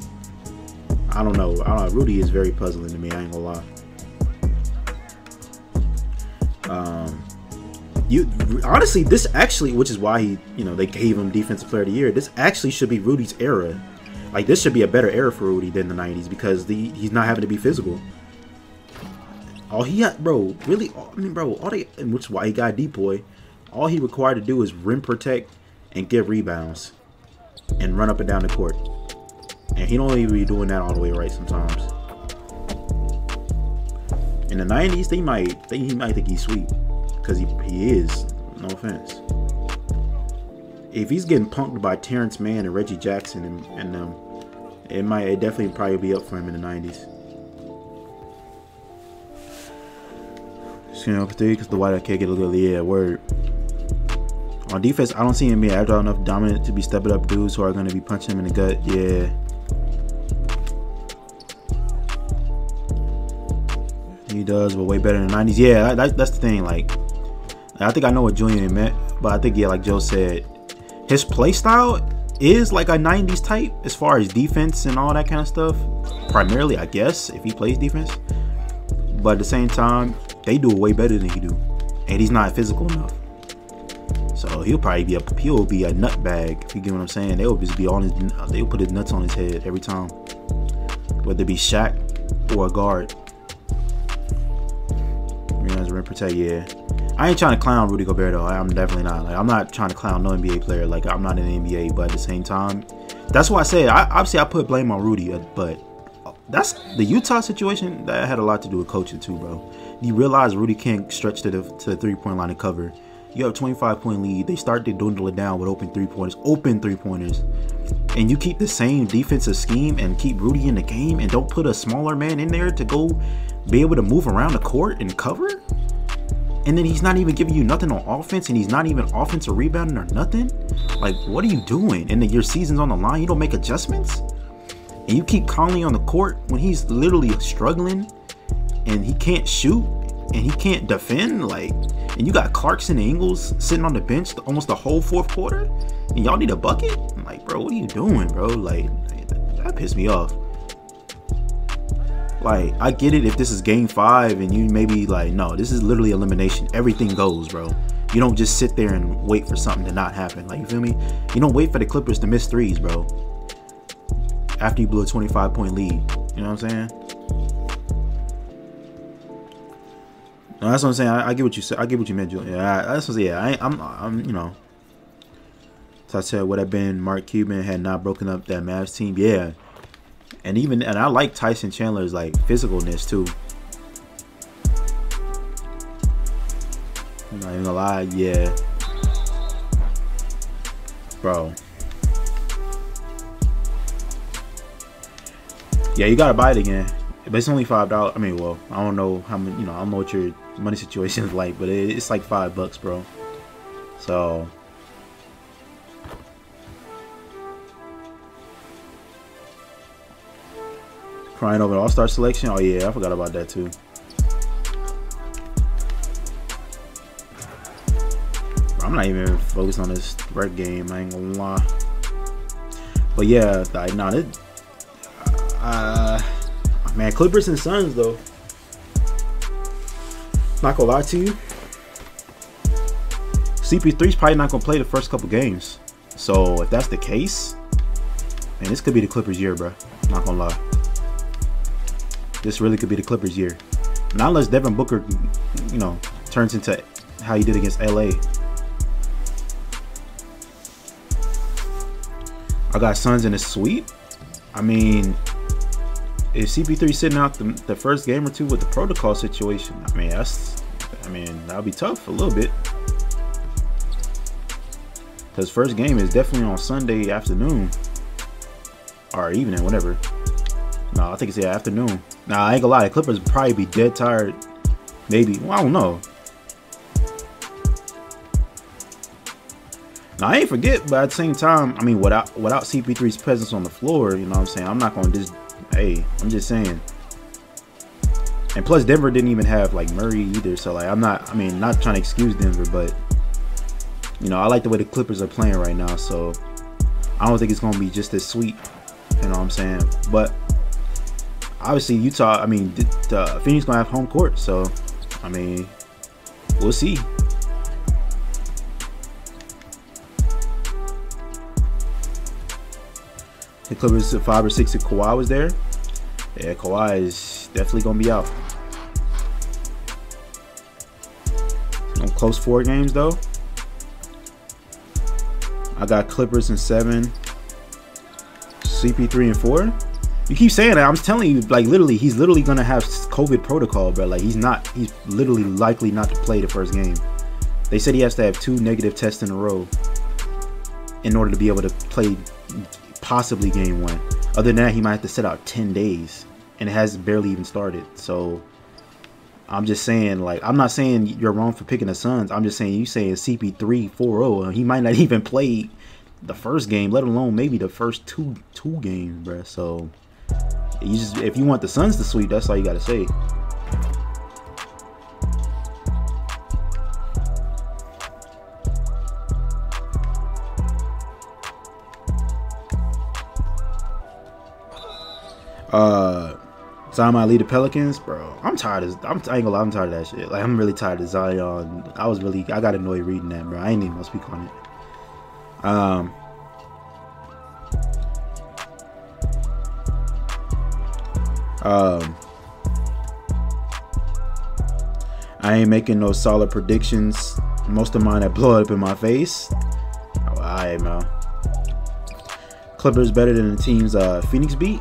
A: I don't know. Rudy is very puzzling to me. I ain't gonna lie. Honestly, this actually, which is why they gave him Defensive Player of the Year. This actually should be Rudy's era. Like, this should be a better era for Rudy than the 90s because he's not having to be physical. All he had, bro, really, I mean, bro, which is why he got depoy. All he required to do is rim protect and get rebounds and run up and down the court. And he don't even be doing that all the way right sometimes. In the 90s, he might think he's sweet. Because he is. No offense. If he's getting punked by Terrence Mann and Reggie Jackson and them, it definitely probably be up for him in the 90s. You know, because the white can't get a little, yeah, word. On defense, I don't see him being agile enough, dominant to be stepping up dudes who are going to be punching him in the gut. Yeah. He does, but way better than the 90s. Yeah, that's the thing. Like, I think I know what Julian meant, but I think, yeah, like Joe said, his play style is like a 90s type as far as defense and all that kind of stuff. Primarily, I guess, if he plays defense. But at the same time, they do it way better than he do, and he's not physical enough. So he'll probably be a nut bag, if you get what I'm saying. They'll just be on his, they'll put his nuts on his head every time, whether it be Shaq or a guard. Rim protect, yeah. I ain't trying to clown Rudy Gobert though. I'm definitely not. Like, I'm not trying to clown no NBA player. Like, I'm not in the NBA, but at the same time, that's why I said obviously I put blame on Rudy, but that's the Utah situation. That had a lot to do with coaching too, bro. You realize Rudy can't stretch to the 3-point line and cover. You have a 25-point lead. They start to dwindle it down with open three-pointers, and you keep the same defensive scheme and keep Rudy in the game and don't put a smaller man in there to go be able to move around the court and cover. And then he's not even giving you nothing on offense, and he's not even offensive rebounding or nothing. Like, what are you doing? And then your season's on the line. You don't make adjustments, and you keep Conley on the court when he's literally struggling, and he can't shoot, and he can't defend. Like, and you got Clarkson and Ingles sitting on the bench almost the whole fourth quarter, and y'all need a bucket. I'm like, bro, what are you doing, bro? Like, that pissed me off. Like, I get it if this is game 5 and you maybe like, no, this is literally elimination. Everything goes, bro. You don't just sit there and wait for something to not happen. Like, you feel me? You don't wait for the Clippers to miss threes, bro, after you blew a 25-point lead. You know what I'm saying? No, that's what I'm saying. I get what you said. I get what you meant, Julian. That's what, yeah. I'm you know. So I said, would have been Mark Cuban had not broken up that Mavs team. Yeah. And I like Tyson Chandler's like physicalness too. I'm not even gonna lie, yeah, bro. Yeah, you gotta buy it again, but it's only $5. I mean, well, I don't know how many, I don't know what your money situation is like, but it's like $5, bro. So. Crying over the All-Star selection. Oh yeah, I forgot about that too. I'm not even focused on this rec game, I ain't gonna lie. But yeah, like, nah, man, Clippers and Suns though. Not gonna lie to you, CP3's probably not gonna play the first couple games. So if that's the case, man, this could be the Clippers' year, bro. Not gonna lie. This really could be the Clippers' year. Not unless Devin Booker, you know, turns into how he did against LA. I got Suns in a sweep. I mean, if CP3 sitting out the first game or two with the protocol situation, I mean, that'll be tough a little bit. Because first game is definitely on Sunday afternoon. Or evening, whatever. No, I think it's the afternoon. Nah, I ain't gonna lie, the Clippers would probably be dead tired. Maybe. Well, I don't know. Now, I ain't forget, but at the same time, I mean, without CP3's presence on the floor, you know what I'm saying? I'm not gonna just, hey, I'm just saying. And plus, Denver didn't even have, like, Murray either. So, like, not trying to excuse Denver, but, you know, I like the way the Clippers are playing right now. So, I don't think it's gonna be just as sweet. You know what I'm saying? But, obviously, Utah, I mean, Phoenix gonna have home court. So, I mean, we'll see. The Clippers 5 or 6 if Kawhi was there. Yeah, Kawhi is definitely gonna be out. Some close 4 games though. I got Clippers in 7, CP3 in 4. You keep saying that. I'm telling you, like, literally, he's literally gonna have COVID protocol, bro. Like, he's literally likely not to play the first game. They said he has to have 2 negative tests in a row in order to be able to play possibly game 1. Other than that, he might have to sit out 10 days, and it has barely even started. So I'm just saying, like, I'm not saying you're wrong for picking the Suns. I'm just saying you saying CP3 4-0. He might not even play the first game, let alone maybe the first two games, bro. So you just, if you want the Suns to sweep, that's all you gotta say. Zion might lead the Pelicans, bro. I'm tired of. I ain't gonna lie, I'm tired of that shit. Like, I'm really tired of Zion. I got annoyed reading that, bro. I ain't even gonna speak on it. I ain't making no solid predictions. Most of mine that blow up in my face. Oh, alright, man. Clippers better than the teams Phoenix beat.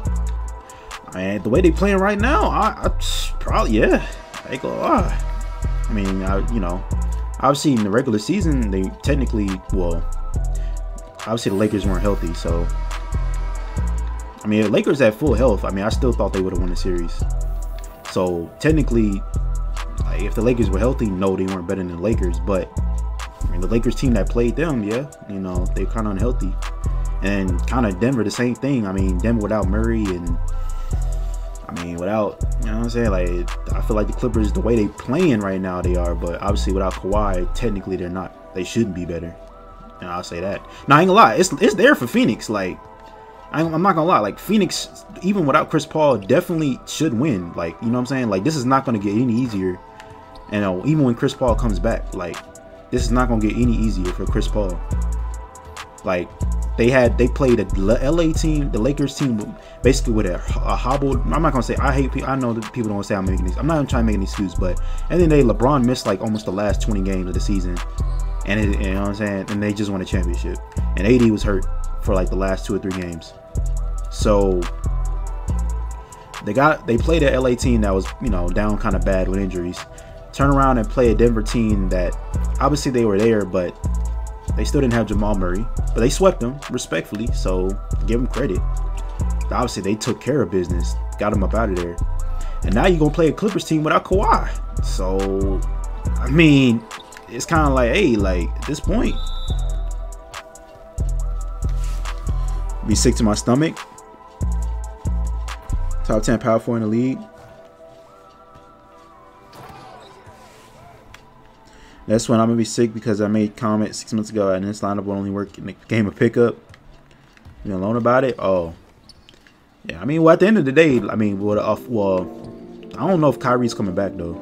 A: And the way they playing right now, I probably, yeah. I ain't gonna lie. I mean, you know, obviously in the regular season, they technically, well, obviously the Lakers weren't healthy, so. I mean, the Lakers at full health, I mean, I still thought they would have won the series. So technically, like, if the Lakers were healthy, no, they weren't better than the Lakers. But I mean, the Lakers team that played them, yeah, you know, they're kind of unhealthy. And kind of Denver, the same thing. I mean, Denver without Murray and, I mean, without, you know what I'm saying? Like, I feel like the Clippers, the way they playing right now, they are. But obviously, without Kawhi, technically they're not. They shouldn't be better. And I'll say that. Now, I ain't gonna lie. It's there for Phoenix. Like, I'm not gonna lie. Like, Phoenix, even without Chris Paul, definitely should win. Like, you know what I'm saying? Like, this is not gonna get any easier. And even when Chris Paul comes back, like, this is not gonna get any easier for Chris Paul. Like, they played a LA team, the Lakers team, basically with a hobbled. I'm not gonna say I know that people don't say I'm making these. I'm not even trying to make an excuse, but at the end of the day, LeBron missed like almost the last 20 games of the season, and you know what I'm saying, and they just won a championship. And AD was hurt for like the last 2 or 3 games. So they played a LA team that was, you know, down kind of bad with injuries. Turn around and play a Denver team that obviously they were there, but they still didn't have Jamal Murray, but they swept them respectfully, so give them credit. Obviously, they took care of business, got them up out of there. And now you're going to play a Clippers team without Kawhi. So, I mean, it's kind of like, hey, like, at this point, be sick to my stomach. Top 10 power forward in the league. That's when I'm going to be sick because I made comment 6 months ago and this lineup will only work in the game of pickup. You alone about it? Oh. Yeah, I mean, well, at the end of the day, I mean, well, I don't know if Kyrie's coming back, though.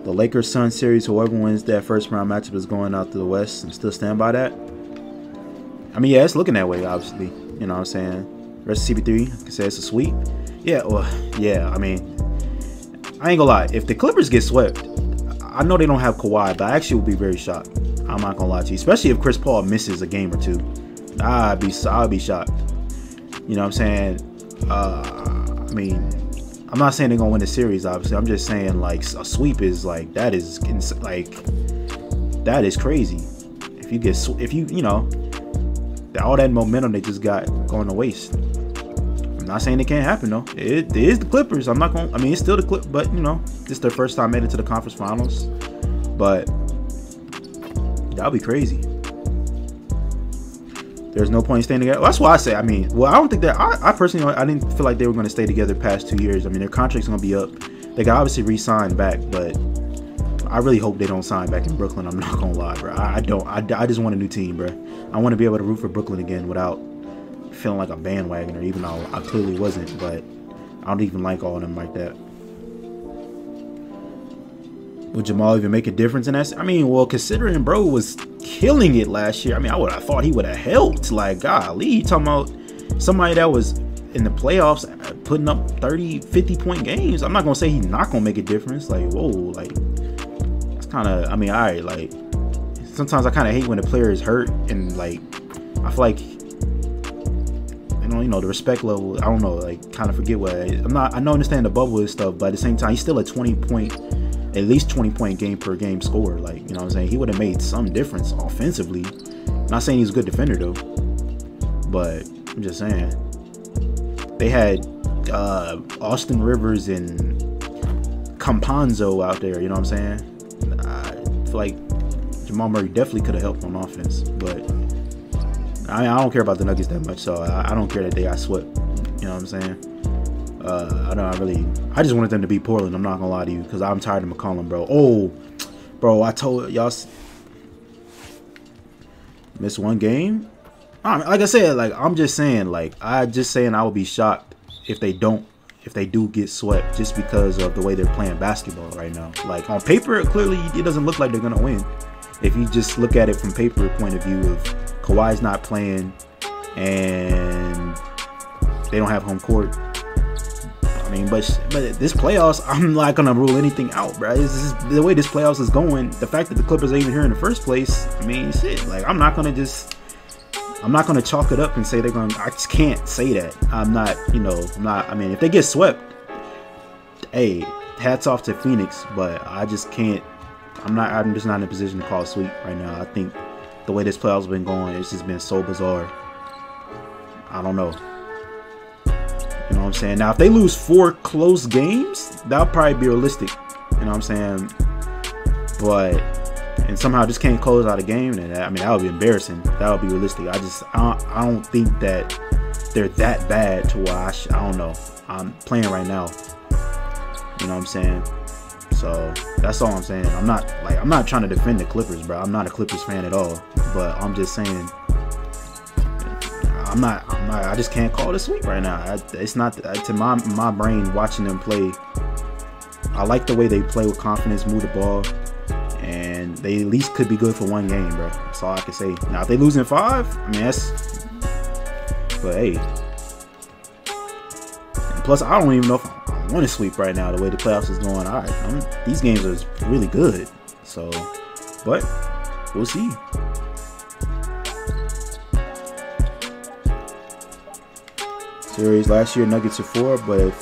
A: The Lakers-Suns series, whoever wins that first round matchup is going out to the West. I'm still stand by that. I mean, yeah, it's looking that way, obviously. You know what I'm saying? Rest of CP3, like I said, it's a sweep. Yeah, well, yeah, I mean, I ain't gonna lie. If the Clippers get swept, I know they don't have Kawhi, but I actually would be very shocked. I'm not gonna lie to you, especially if Chris Paul misses a game or two. I'd be shocked. You know what I'm saying? I mean, I'm not saying they're gonna win the series. Obviously, I'm just saying like a sweep is like that is crazy. If you know, all that momentum they just got going to waste. I'm not saying it can't happen though. It is the Clippers. I'm not gonna. I mean, it's still the Clippers, but you know, it's their first time made it to the conference finals. But that'll be crazy. There's no point in staying together. Well, that's why I say. I mean, well, I don't think that. I personally, I didn't feel like they were going to stay together past 2 years. I mean, their contract's going to be up. They can obviously re-sign back, but I really hope they don't sign back in Brooklyn. I'm not gonna lie, bro. I don't. I just want a new team, bro. I want to be able to root for Brooklyn again without feeling like a bandwagoner, even though I clearly wasn't. But I don't even like all of them like that. Would Jamal even make a difference in that? I mean, well, considering bro was killing it last year, I mean, I thought he would have helped. Like, golly, you talking about somebody that was in the playoffs putting up 30, 50-point games. I'm not gonna say he's not gonna make a difference. Like, whoa, like it's kind of. I mean, all right, like sometimes I kind of hate when a player is hurt and like I feel like you know the respect level. I don't know, like kind of forget what I'm not. I know understand the bubble and stuff, but at the same time, he's still a 20-point. At least 20-point game per game score. Like, you know what I'm saying? He would have made some difference offensively. I'm not saying he's a good defender though, but I'm just saying they had Austin Rivers and Campanzo out there. You know what I'm saying? I feel like Jamal Murray definitely could have helped on offense, but I mean, I don't care about the Nuggets that much, so I don't care that they got swept. You know what I'm saying? I just wanted them to beat Portland. I'm not gonna lie to you, because I'm tired of McCollum, bro. Oh, bro, I told y'all miss one game. I mean, like I said, like I'm just saying, like I would be shocked if they do get swept, just because of the way they're playing basketball right now. Like on paper, clearly it doesn't look like they're gonna win. If you just look at it from paper point of view, of Kawhi's not playing and they don't have home court. I mean, but this playoffs, I'm not gonna rule anything out, bro. This is the way this playoffs is going. The fact that the Clippers are even here in the first place, I mean, shit. Like, I'm not gonna chalk it up and say they're gonna. I just can't say that. I'm not, you know, I mean, if they get swept, hey, hats off to Phoenix, but I just can't. I'm just not in a position to call a sweep right now. I think the way this playoffs has been going, it's just been so bizarre. I don't know. You know what I'm saying? Now, if they lose 4 close games, that'll probably be realistic. You know what I'm saying? But, and somehow just can't close out a game, and I mean, that would be embarrassing. That would be realistic. I don't think that they're that bad to watch. I don't know. I'm playing right now. You know what I'm saying? So that's all I'm saying. I'm not trying to defend the Clippers, bro. I'm not a Clippers fan at all. But I'm just saying, I just can't call it a sweep right now. It's not to my brain watching them play. I like the way they play with confidence, move the ball, and they at least could be good for one game, bro. That's all I can say. Now, if they lose in 5, I mean, that's. But hey, and plus I don't even know if I want to sweep right now. The way the playoffs is going, all right, these games are really good. So, but we'll see. Series last year, Nuggets are 4, but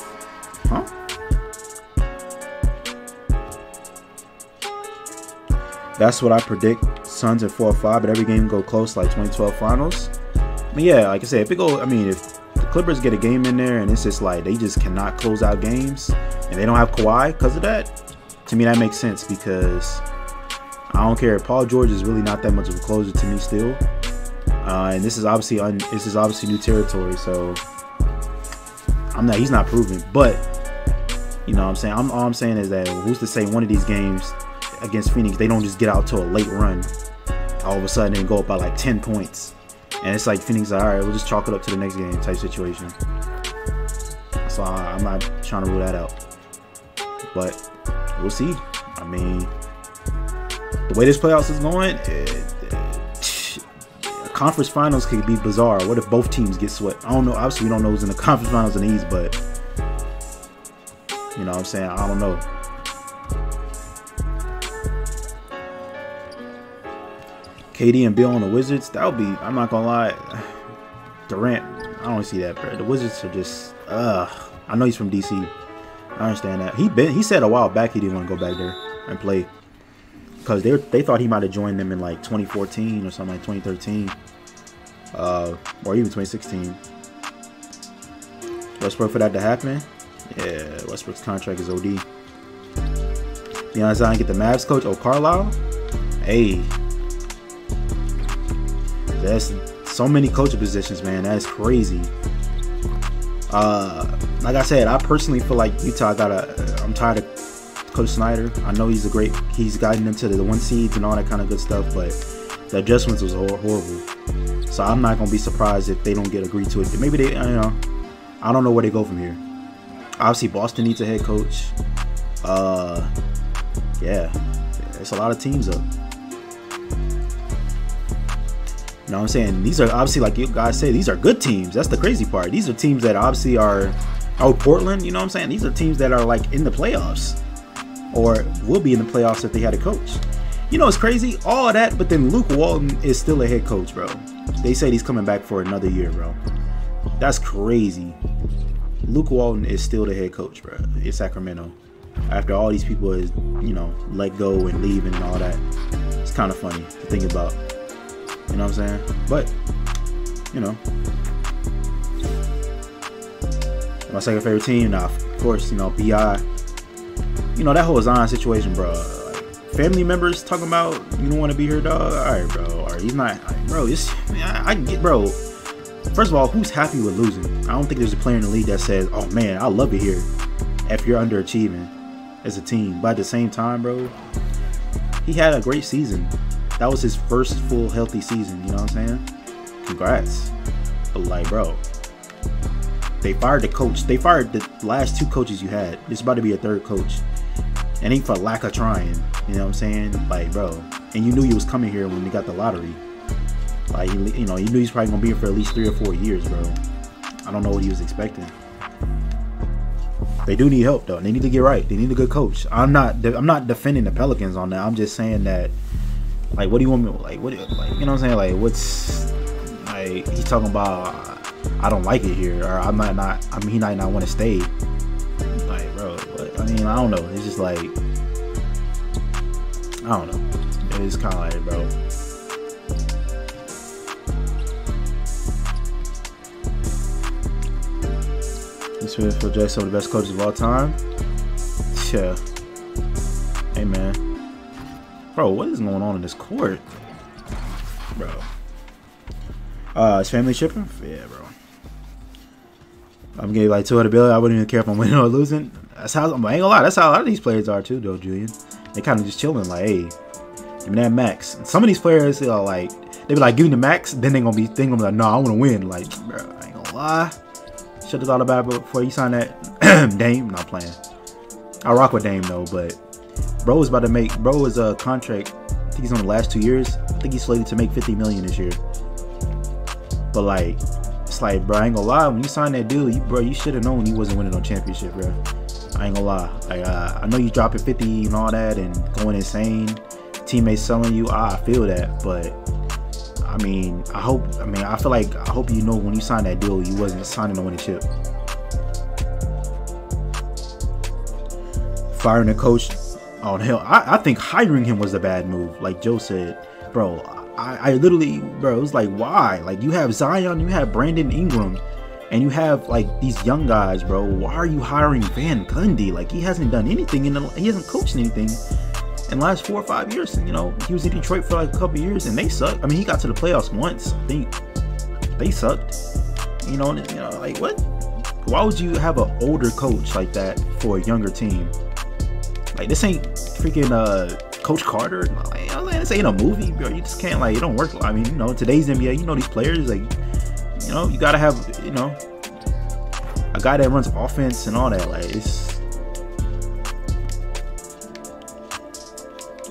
A: that's what I predict. Suns are 4 or 5, but every game go close, like 2012 finals. I mean, yeah, like I said, if the Clippers get a game in there and it's just like they just cannot close out games and they don't have Kawhi because of that, to me that makes sense, because I don't care. Paul George is really not that much of a closer to me still, and this is obviously new territory, so. He's not proven, but you know what I'm saying. All I'm saying is that who's to say one of these games against Phoenix they don't just get out to a late run all of a sudden and go up by like 10 points, and it's like Phoenix, all right, we'll just chalk it up to the next game type situation. So I'm not trying to rule that out, but we'll see. I mean, the way this playoffs is going, conference finals could be bizarre. What if both teams get swept? I don't know. Obviously, we don't know who's in the conference finals in the East, but you know what I'm saying? I don't know. KD and Bill on the Wizards. That would be, I'm not gonna lie. Durant, I don't see that, bro. The Wizards are just, I know he's from DC. I understand that. He said a while back he didn't want to go back there and play. Because they thought he might have joined them in like 2014 or something, like 2013. Or even 2016. Westbrook for that to happen? Yeah, Westbrook's contract is OD. Deion Zion get the Mavs coach? Oh, Carlisle? Hey. That's so many coaching positions, man. That is crazy. Like I said, I personally feel like Utah I'm tired of Coach Snyder. I know he's guiding them to the 1 seeds and all that kind of good stuff, but the adjustments was horrible. So I'm not gonna be surprised if they don't get agreed to it. Maybe they, you know, I don't know where they go from here. Obviously, Boston needs a head coach. Yeah, it's a lot of teams up. You know what I'm saying? These are obviously, like you guys say, these are good teams. That's the crazy part. These are teams that obviously are, Portland, you know what I'm saying? These are teams that are like in the playoffs. Or will be in the playoffs if they had a coach. You know, it's crazy, all of that, but then Luke Walton is still a head coach, bro. They said he's coming back for another year, bro. That's crazy. Luke Walton is still the head coach, bro, in Sacramento. After all these people is, you know, let go and leave and all that. It's kind of funny to think about. You know what I'm saying? But, you know. My second favorite team, now, of course, you know, BI. You know, that whole Zion situation, bro. Like, family members talking about, you don't want to be here, dog. All right, bro. Or he's not, like, bro. It's, I get, bro. First of all, who's happy with losing? I don't think there's a player in the league that says, oh, man, I love it here if you're underachieving as a team. But at the same time, bro, he had a great season. That was his first full healthy season, you know what I'm saying? Congrats. But, like, bro, they fired the coach. They fired the last 2 coaches you had. It's about to be a 3rd coach. And ain't for lack of trying, you know what I'm saying? Like, bro, and you knew he was coming here when he got the lottery. Like, you know, you knew he's probably gonna be here for at least 3 or 4 years, bro. I don't know what he was expecting. They do need help, though. They need to get right. They need a good coach. I'm not defending the Pelicans on that. I'm just saying that, like, what do you want me, like, what, like, you know what I'm saying? Like, what's, like, he's talking about, I don't like it here, or he might not want to stay. Like, bro, what? I mean, I don't know. It's just like, I don't know. It's kind of like, bro. This is Phil Jackson, one of the best coaches of all time. Yeah. Hey, man. Bro, what is going on in this court? Bro. Is family shipping? Yeah, bro. I'm getting like $200 billion. I wouldn't even care if I'm winning or losing. That's how, I ain't gonna lie, that's how a lot of these players are too, though, Julian. They kind of just chilling, like, hey, give me that max. And some of these players are like, they be like, give me the max, then they gonna be like, no, I want to win. Like, bro, I ain't gonna lie. Should have thought about it before you sign that. Dame, not playing. I rock with Dame though, but bro is about to make, bro is a contract. I think he's on the last 2 years. I think he's slated to make $50 million this year. But like, it's like, bro, I ain't gonna lie. When you signed that deal, you should have known you wasn't winning no championship, bro. I ain't gonna lie. Like, I know you dropping 50 and all that and going insane. Teammates selling you. I feel that, but I mean, I hope you know when you signed that deal, you wasn't signing to win a chip. Firing the coach, oh hell, I think hiring him was a bad move. Like Joe said, bro, I literally, bro, it was like, why? Like, you have Zion, you have Brandon Ingram, and you have like these young guys, bro. Why are you hiring Van Gundy? Like, he hasn't done anything he hasn't coached anything in the last 4 or 5 years. You know, he was in Detroit for like a couple years and they sucked. I mean, he got to the playoffs once. I think they sucked. You know, like, what? Why would you have an older coach like that for a younger team? Like, this ain't freaking Coach Carter. Like, this ain't a movie, bro. You just can't, like, it don't work. I mean, you know, today's NBA, you know, these players, like, you know, you gotta have, you know, a guy that runs offense and all that. Like, it's,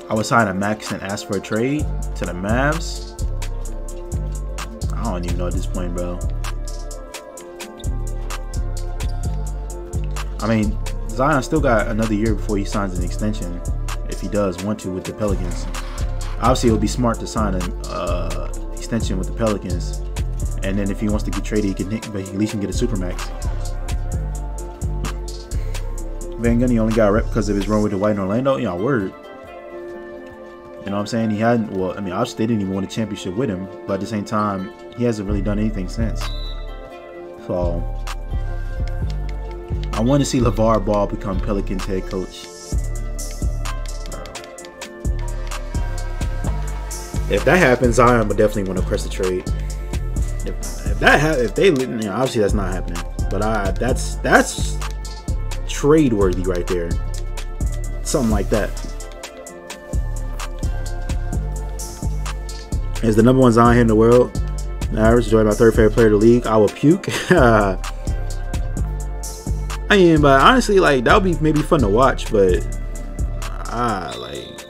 A: I would sign a max and ask for a trade to the Mavs. don't even know at this point, bro. I mean, Zion still got another year before he signs an extension, if he does want to, with the Pelicans. Obviously, it would be smart to sign an extension with the Pelicans, and then if he wants to get traded, he can at least get a supermax. Van Gundy only got a rep because of his run with the White in Orlando. You know, word. You know what I'm saying? He hadn't. Well, I mean, obviously they didn't even win a championship with him, but at the same time, he hasn't really done anything since. So I want to see LeVar Ball become Pelicans head coach. If that happens, Zion would definitely want to press the trade. If they, you know, obviously that's not happening, but that's trade worthy right there. Something like that. Is the #1 Zion in the world. Average, enjoyed my 3rd favorite player of the league. I will puke. I mean, but honestly, like, that would be maybe fun to watch, but like,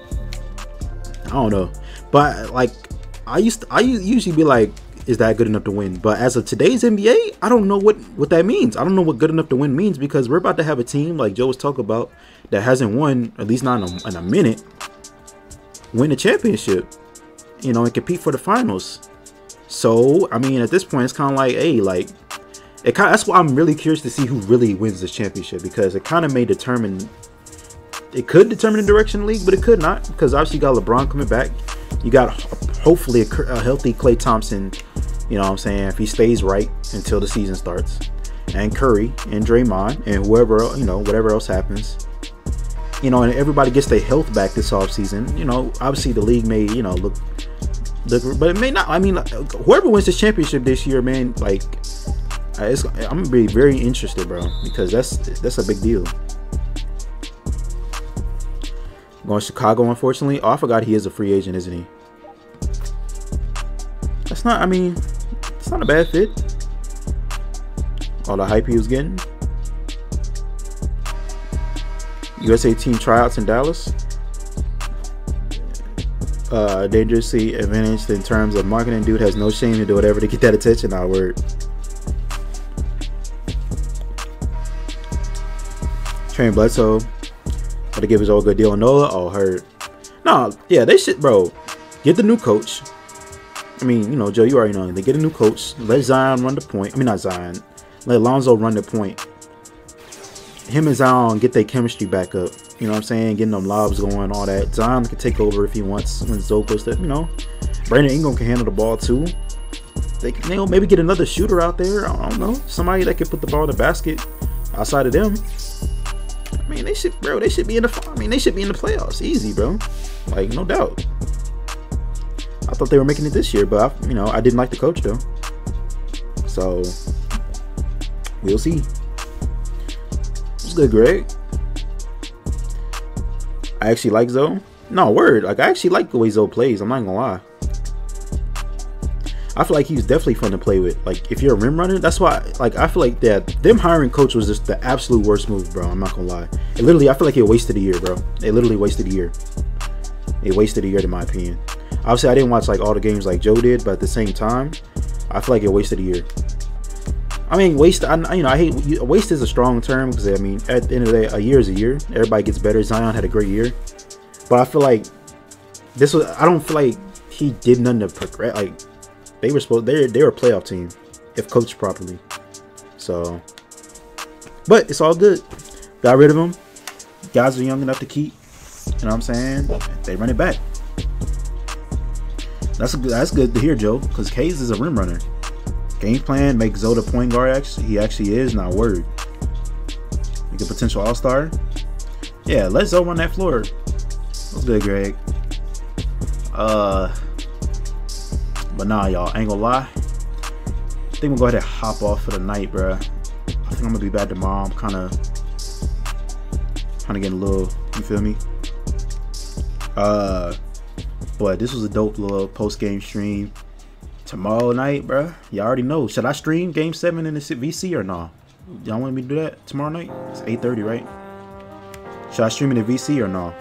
A: I don't know. But like, I usually be like, is that good enough to win? But as of today's NBA, I don't know what that means. I don't know what good enough to win means, because we're about to have a team, like Joe was talking about, that hasn't won, at least not in a minute, win a championship, you know, and compete for the finals. So I mean, at this point, it's kind of like, hey, like, that's why I'm really curious to see who really wins this championship, because it kind of may determine. It could determine the direction of the league, but it could not, because obviously you got LeBron coming back. You got hopefully a healthy Klay Thompson, you know what I'm saying, if he stays right until the season starts, and Curry and Draymond and whoever, you know, whatever else happens, you know, and everybody gets their health back this offseason. You know, obviously the league may, you know, look, but it may not. I mean, whoever wins this championship this year, man, like, I'm gonna be very interested, bro, because that's a big deal. Going to Chicago, unfortunately. Oh, I forgot he is a free agent, isn't he? That's not, I mean, it's not a bad fit. All the hype he was getting. USA team tryouts in Dallas. Dangerously advantaged in terms of marketing. Dude has no shame to do whatever to get that attention. Our word. Trey Bledsoe. To give his old good deal on Nola. Oh, heard. No, yeah, they should, bro. Get the new coach. I mean, you know, Joe, you already know. They get a new coach. Let Zion run the point. I mean, not Zion. Let Lonzo run the point. Him and Zion get their chemistry back up. You know what I'm saying? Getting them lobs going, all that. Zion can take over if he wants when Zoe goes to, you know. Brandon Ingram can handle the ball too. They'll maybe get another shooter out there. I don't know. Somebody that can put the ball in the basket outside of them. I mean, they should, bro. They should be in the. I mean, they should be in the playoffs, easy, bro. Like, no doubt. I thought they were making it this year, but you know, I didn't like the coach though. So we'll see. It's good, Greg. I actually like Zoe. No, word. Like, I actually like the way Zoe plays. I'm not gonna lie. I feel like he's definitely fun to play with. Like, if you're a rim runner, that's why, like, I feel like that them hiring coach was just the absolute worst move, bro. I'm not gonna lie. It literally, I feel like it wasted a year, bro. It literally wasted a year. It wasted a year, in my opinion. Obviously, I didn't watch like all the games like Joe did, but at the same time, I feel like it wasted a year. I mean, waste. You know, I hate waste is a strong term, because I mean, at the end of the day, a year is a year. Everybody gets better. Zion had a great year, but I feel like this was. I don't feel like he did nothing to progress. Like, they were supposed. They were a playoff team if coached properly. So, but it's all good. Got rid of him. Guys are young enough to keep. You know what I'm saying? They run it back. That's good to hear, Joe, because Hayes is a rim runner. Game plan, make Zoe the point guard. He actually is, not word. Like a potential all-star. Yeah, let Zoe run that floor. What's good, Greg? But nah, y'all, ain't gonna lie. I think we'll go ahead and hop off for the night, bruh. I think I'm gonna be back tomorrow. I'm kind of getting a little, you feel me? But this was a dope little post-game stream. Tomorrow night, bruh, y'all already know. Should I stream Game 7 in the VC or no? Y'all want me to do that tomorrow night? It's 8:30, right? Should I stream in the VC or no?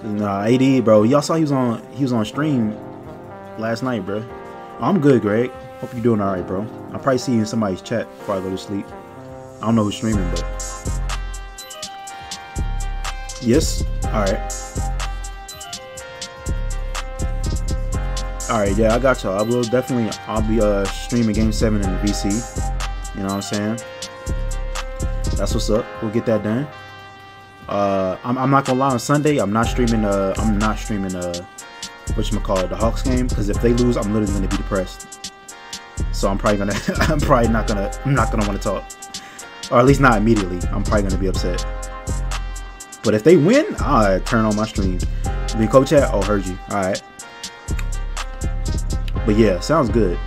A: Nah, AD, bro. Y'all saw he was on stream last night, bruh. I'm good, Greg. Hope you're doing all right, bro. I'll probably see you in somebody's chat before I go to sleep. I don't know who's streaming, but yes. All right. All right, yeah, I got y'all. I will definitely. I'll be streaming Game 7 in the VC. You know what I'm saying? That's what's up. We'll get that done. I'm not gonna lie. On Sunday, I'm not streaming. Whatchamacallit, the Hawks game, because if they lose, I'm literally gonna be depressed. So I'm probably gonna. I'm not gonna want to talk, or at least not immediately. I'm probably gonna be upset. But if they win, I'll turn on my stream. You mean Coach Chat? Oh, heard you. All right. But yeah, sounds good.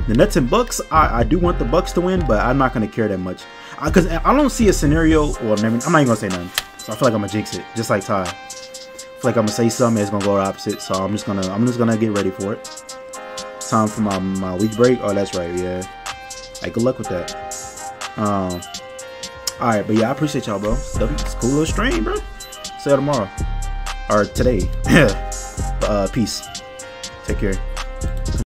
A: The Nets and Bucks, I do want the Bucks to win, but I'm not going to care that much. Because I don't see a scenario, well, I'm not even going to say nothing. So I feel like I'm going to jinx it, just like Ty. I feel like I'm going to say something, it's going to go the opposite. So I'm just going to get ready for it. Time for my week break. Oh, that's right, yeah. Hey, good luck with that. Alright, but yeah, I appreciate y'all, bro. It's a cool little stream, bro. See y'all tomorrow. Or today. Peace. Take care.